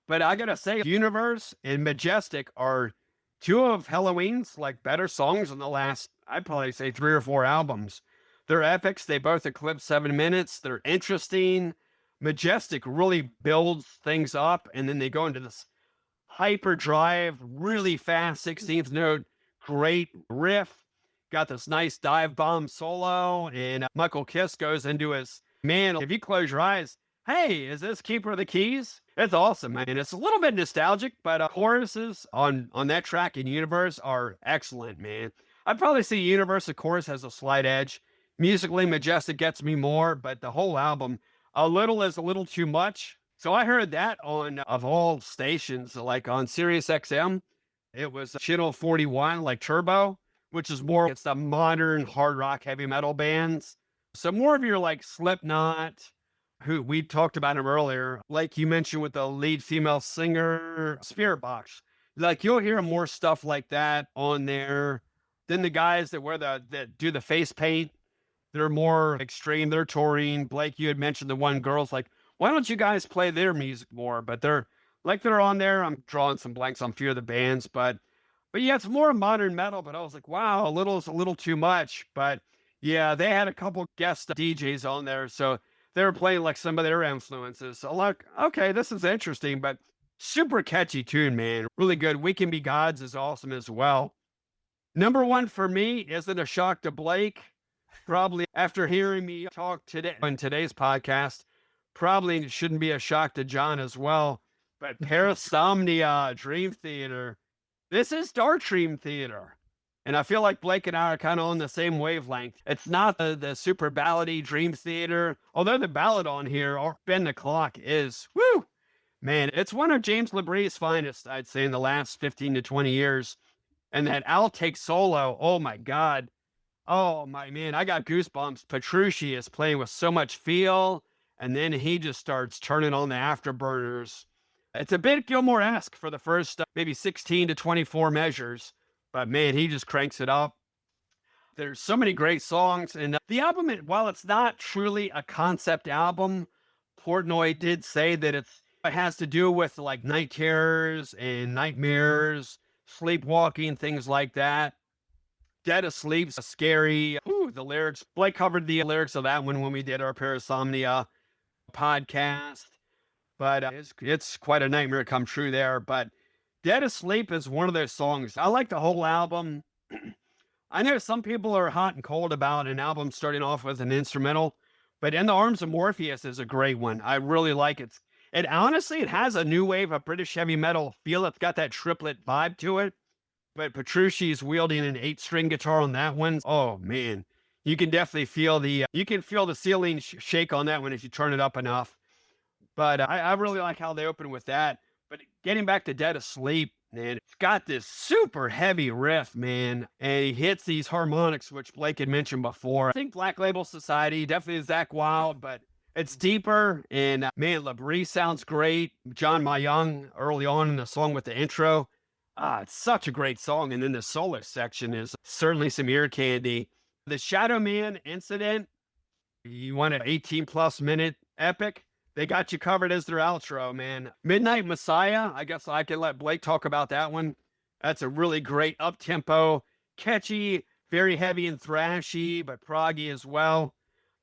But I gotta say, Universe and Majestic are 2 of Halloween's like better songs in the last, I'd probably say 3 or 4 albums. They're epics. They both eclipse 7 minutes. They're interesting. Majestic really builds things up, and then they go into this hyperdrive, really fast 16th note, great riff. Got this nice dive bomb solo, and Michael Kiske goes into his, man, if you close your eyes, hey, is this Keeper of the Keys? It's awesome, man. It's a little bit nostalgic, but choruses on that track in Universe are excellent, man. I'd probably say Universe, of course, has a slight edge. Musically, Majestic gets me more, but the whole album, a little is a little too much. So I heard that on, of all stations, like on Sirius XM. It was Channel 41, like Turbo, which is more, it's the modern hard rock heavy metal bands. So more of your like Slipknot, who we talked about him earlier, like you mentioned with the lead female singer, Spirit Box. Like you'll hear more stuff like that on there than the guys that wear that do the face paint. They're more extreme. They're touring. Blake, you had mentioned the one girl's like, why don't you guys play their music more? But they're on there. I'm drawing some blanks on a few of the bands, but yeah, it's more modern metal. But I was like, wow, a little too much. But yeah, they had a couple guest DJs on there, so they were playing like some of their influences. So like, okay, this is interesting, but super catchy tune, man. Really good. We Can Be Gods is awesome as well. Number one for me isn't a shock to Blake. Probably after hearing me talk today on today's podcast, probably it shouldn't be a shock to John as well. But Parasomnia, Dream Theater. This is Dark Dream Theater. And I feel like Blake and I are kind of on the same wavelength. It's not the super ballady Dream Theater, although the ballad on here, or Bend the Clock, is, woo, man, it's one of James LeBrie's finest, I'd say, in the last 15 to 20 years. And that outtake solo, oh my God. Oh my man, I got goosebumps. Petrucci is playing with so much feel, and then he just starts turning on the afterburners. It's a bit Gilmore-esque for the first maybe 16 to 24 measures, but man, he just cranks it up. There's so many great songs, and the album, while it's not truly a concept album, Portnoy did say that it has to do with like night terrors and nightmares, sleepwalking, things like that. Dead Asleep's scary. Ooh, the lyrics. Blake covered the lyrics of that one when we did our Parasomnia podcast. But it's quite a nightmare come true there. But Dead Asleep is one of those songs. I like the whole album. I know some people are hot and cold about an album starting off with an instrumental, but In the Arms of Morpheus is a great one. I really like it. And honestly, it has a new wave of British heavy metal feel. It's got that triplet vibe to it. But Petrucci's wielding an 8-string guitar on that one. Oh man, you can definitely feel the ceiling shake on that one if you turn it up enough. But I really like how they open with that. But getting back to Dead Asleep, man, it's got this super heavy riff, man, and he hits these harmonics, which Blake had mentioned before. I think Black Label Society definitely is Zakk Wylde, but it's deeper. And man, LeBrie sounds great. John Mayung early on in the song with the intro. It's such a great song. And then the solo section is certainly some ear candy. The Shadow Man incident, you want an 18 plus minute epic? They got you covered as their outro, man. Midnight Messiah, I guess I can let Blake talk about that one. That's a really great up-tempo, catchy, very heavy and thrashy, but proggy as well.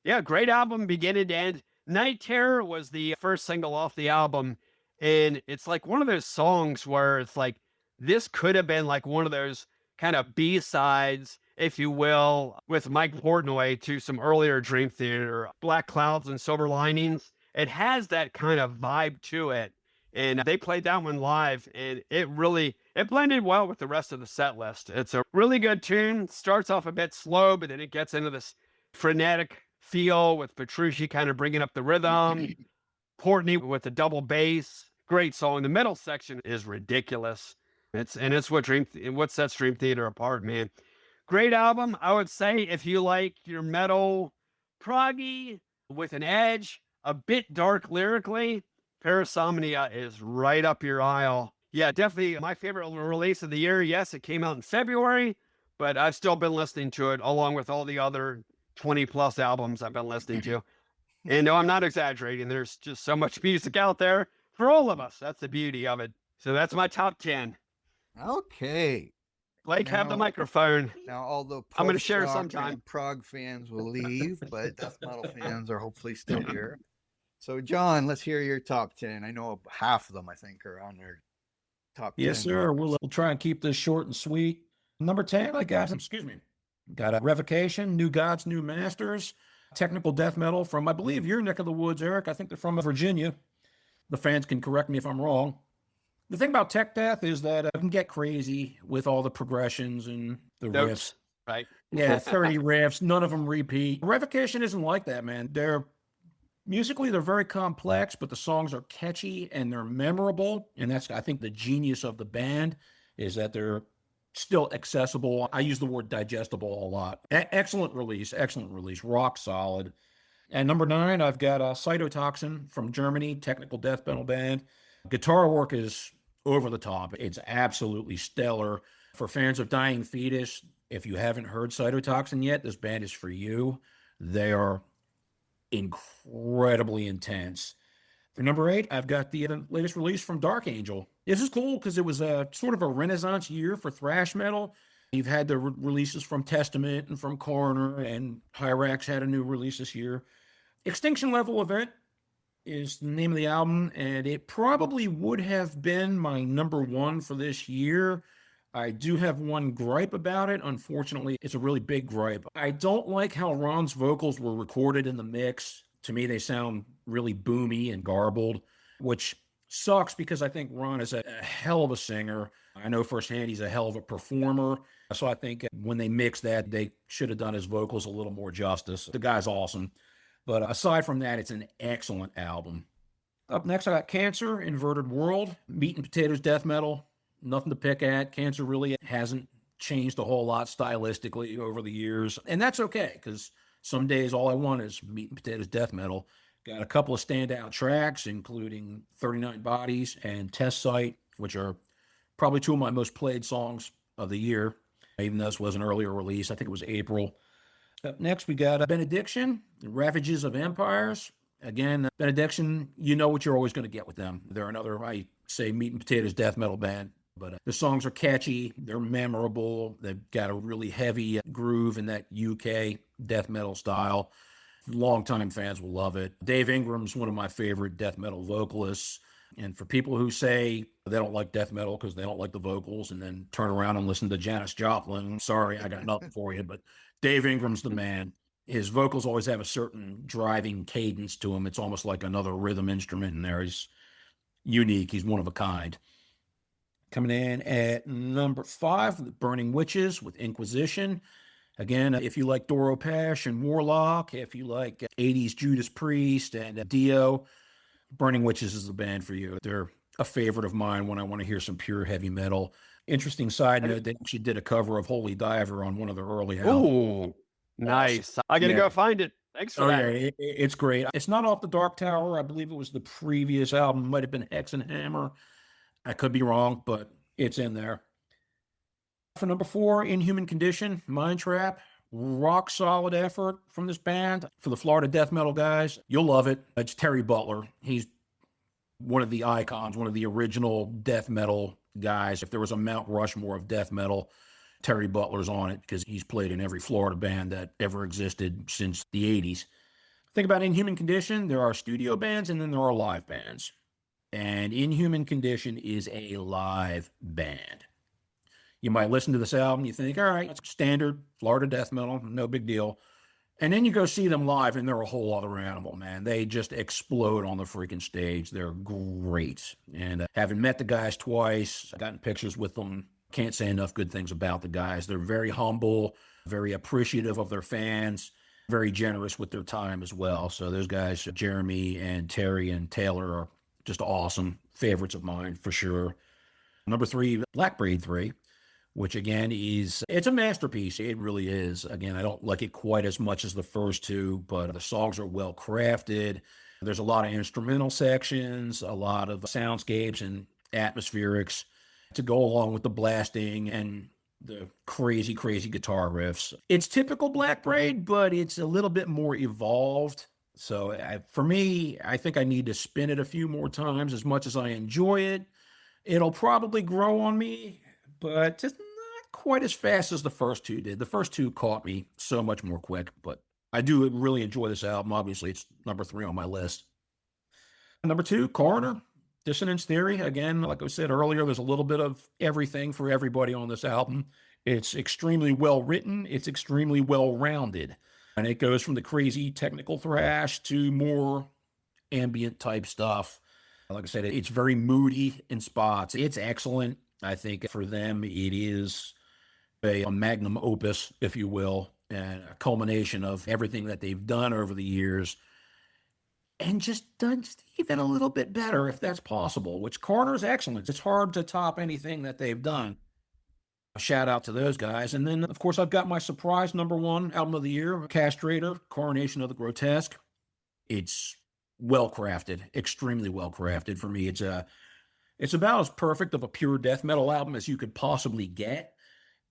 Yeah, great album, beginning to end. Night Terror was the first single off the album. And it's like one of those songs where it's like, this could have been like one of those kind of B-sides, if you will, with Mike Portnoy to some earlier Dream Theater, Black Clouds and Silver Linings. It has that kind of vibe to it. And they played that one live, and it blended well with the rest of the set list. It's a really good tune. Starts off a bit slow, but then it gets into this frenetic feel with Petrucci kind of bringing up the rhythm. Portnoy with the double bass. Great song. The middle section is ridiculous. It's what sets Dream Theater apart, man. Great album. I would say if you like your metal proggy with an edge, a bit dark lyrically, Parasomnia is right up your aisle. Yeah, definitely my favorite release of the year. Yes, it came out in February, but I've still been listening to it along with all the other 20 plus albums I've been listening to. And no, I'm not exaggerating. There's just so much music out there for all of us. That's the beauty of it. So that's my top 10. Okay. Blake, have the microphone. Now, although I'm going to share post-rock sometime. and prog fans will leave, but death metal fans are hopefully still here. So, John, let's hear your top 10. I know half of them, I think, are on their top 10. Yes, sir. We'll try and keep this short and sweet. Number 10, I got a Revocation, New Gods, New Masters, technical death metal from, I believe, your neck of the woods, Eric. I think they're from Virginia. The fans can correct me if I'm wrong. The thing about tech death is that it can get crazy with all the progressions and the riffs. Right. Yeah, 30 riffs, none of them repeat. Revocation isn't like that, man. Musically, they're very complex, but the songs are catchy and they're memorable. And that's, I think, the genius of the band. is that they're still accessible. I use the word digestible a lot. Excellent release, rock solid. And number 9, I've got Cytotoxin from Germany, technical death metal band. Guitar work is over the top. It's absolutely stellar. For fans of Dying Fetus, if you haven't heard Cytotoxin yet, this band is for you. They are incredibly intense. For number 8, I've got the latest release from Dark Angel. This is cool because it was a sort of a renaissance year for thrash metal. You've had the releases from Testament and from Coroner, and Hyrax had a new release this year. Extinction Level Event is the name of the album, and it probably would have been my number 1 for this year. I do have one gripe about it. Unfortunately, it's a really big gripe. I don't like how Ron's vocals were recorded in the mix. To me, they sound really boomy and garbled, which sucks because I think Ron is a hell of a singer. I know firsthand he's a hell of a performer. So I think when they mixed that, they should have done his vocals a little more justice. The guy's awesome. But aside from that, it's an excellent album. Up next, I got Cancer, Inverted World, meat and potatoes death metal. Nothing to pick at. Cancer really hasn't changed a whole lot stylistically over the years. And that's okay, because some days all I want is meat and potatoes death metal. Got a couple of standout tracks, including 39 Bodies and Test Site, which are probably 2 of my most played songs of the year, even though this was an earlier release. I think it was April. Up next, we got Benediction, Ravages of Empires. Again, Benediction, you know what you're always going to get with them. They're another, I say, meat and potatoes death metal band. But the songs are catchy. They're memorable. They've got a really heavy groove in that UK death metal style. Longtime fans will love it. Dave Ingram's one of my favorite death metal vocalists. And for people who say they don't like death metal because they don't like the vocals and then turn around and listen to Janis Joplin, sorry, I got nothing for you. But Dave Ingram's the man. His vocals always have a certain driving cadence to them. It's almost like another rhythm instrument in there. He's unique. He's one of a kind. Coming in at number 5, The Burning Witches with Inquisition. Again, if you like Doro Pesh and Warlock, if you like 80s Judas Priest and Dio, Burning Witches is the band for you. They're a favorite of mine when I want to hear some pure heavy metal. Interesting side note, they actually did a cover of Holy Diver on one of their early albums. Ooh, nice. I got to go find it. Thanks for that. Yeah, it's great. It's not off the Dark Tower. I believe it was the previous album. It might have been Hex and Hammer. I could be wrong, but it's in there. For number 4, Inhuman Condition, Mind Trap. Rock solid effort from this band. For the Florida death metal guys, you'll love it. It's Terry Butler. He's one of the icons, one of the original death metal guys. If there was a Mount Rushmore of death metal, Terry Butler's on it because he's played in every Florida band that ever existed since the 80s. Think about Inhuman Condition. There are studio bands and then there are live bands. And Inhuman Condition is a live band. You might listen to this album, you think, all right, it's standard Florida death metal, no big deal. And then you go see them live, and they're a whole other animal, man. They just explode on the freaking stage. They're great. And having met the guys twice, gotten pictures with them, can't say enough good things about the guys. They're very humble, very appreciative of their fans, very generous with their time as well. So those guys, Jeremy and Terry and Taylor, are just awesome favorites of mine for sure. Number 3, Black Braid 3. Which again it's a masterpiece. It really is. Again, I don't like it quite as much as the first 2, but the songs are well crafted. There's a lot of instrumental sections, a lot of soundscapes and atmospherics to go along with the blasting and the crazy, crazy guitar riffs. It's typical Black Braid, but it's a little bit more evolved. So for me, I think I need to spin it a few more times. As much as I enjoy it, it'll probably grow on me, but just not quite as fast as the first 2 did. The first 2 caught me so much more quick, but I do really enjoy this album. Obviously, it's number 3 on my list. Number 2, Coroner, Dissonance Theory. Again, like I said earlier, there's a little bit of everything for everybody on this album. It's extremely well written. It's extremely well rounded. And it goes from the crazy technical thrash to more ambient type stuff. Like I said, it's very moody in spots. It's excellent. I think for them, it is a magnum opus, if you will, and a culmination of everything that they've done over the years. And and just done even a little bit better if that's possible, which Corner's excellent. It's hard to top anything that they've done. A shout out to those guys. And then, of course, I've got my surprise #1 album of the year, Castrator, Coronation of the Grotesque. It's well crafted, extremely well crafted for me. It's about as perfect of a pure death metal album as you could possibly get.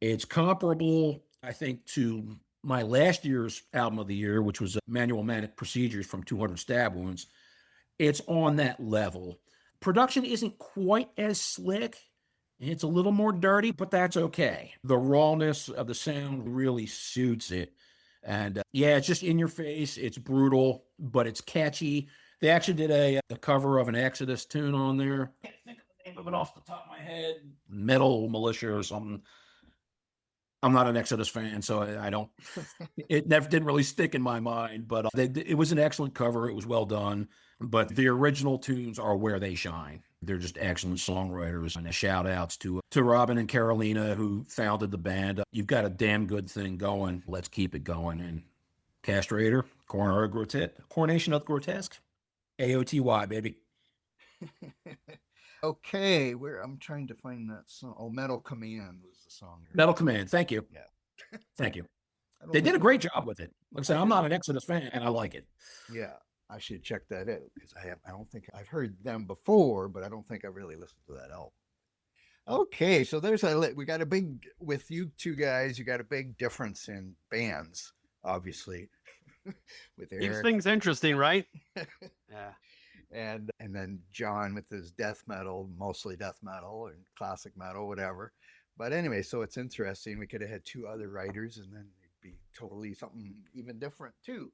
It's comparable, I think, to my last year's album of the year, which was Manual Manic Procedures from 200 Stab Wounds. It's on that level. Production isn't quite as slick. It's a little more dirty, but that's okay. The rawness of the sound really suits it. And yeah, it's just in your face. It's brutal, but it's catchy. They actually did a cover of an Exodus tune on there. I can't think of the name of it off the top of my head. Metal Militia or something. I'm not an Exodus fan, so I don't. It never didn't really stick in my mind, but it was an excellent cover. It was well done, but the original tunes are where they shine. They're just excellent songwriters, and shout outs to Robin and Carolina who founded the band. You've got a damn good thing going. Let's keep it going. And Castrator, Coronation of the Grotesque, AOTY, baby. Okay, I'm trying to find that song. Oh, Metal Command was the song. Metal Command. Thank you. Yeah. Thank you. They did a great job with it. Like I said, I'm not an Exodus fan, and I like it. Yeah, I should check that out because I don't think I've heard them before, but I don't think I really listened to that album. Okay, so we got a big with you two guys. You got a big difference in bands, obviously. With Keeps Eric things interesting, right? Yeah. and then John with his death metal, mostly death metal and classic metal, whatever. But anyway, so it's interesting. We could have had 2 other writers, and then it'd be totally something even different too.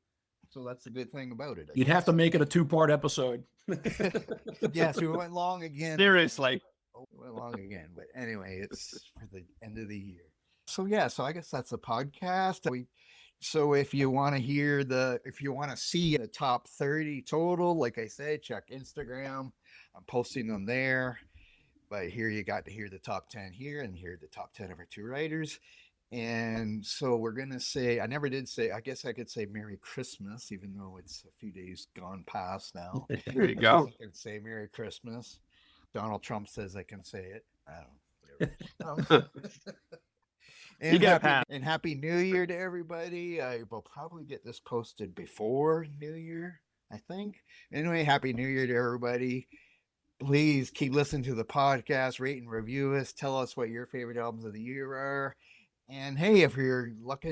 So that's the good thing about it. You'd have to make it a 2-part episode. Yes, we went long again. Seriously. We went long again. But anyway, it's for the end of the year. So yeah, so I guess that's a podcast. So if you want to see the top 30 total, like I said, check Instagram. I'm posting them there. But here you got to hear the top 10 here and hear the top 10 of our 2 writers. And so we're going to say, I guess I could say Merry Christmas, even though it's a few days gone past now. There you go. I can say Merry Christmas. Donald Trump says I can say it. I don't know. And happy New Year to everybody. I will probably get this posted before New Year, I think. Anyway, happy New Year to everybody. Please keep listening to the podcast, rate and review us. Tell us what your favorite albums of the year are. And hey, if you want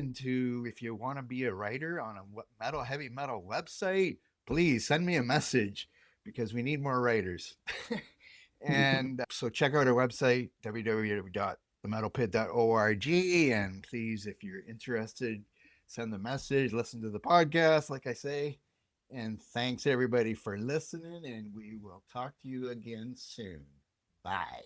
to be a writer on a heavy metal website, please send me a message because we need more writers. And so check out our website, www.themetalpit.org. And please, if you're interested, send the message, listen to the podcast, like I say. And thanks everybody for listening, and we will talk to you again soon. Bye.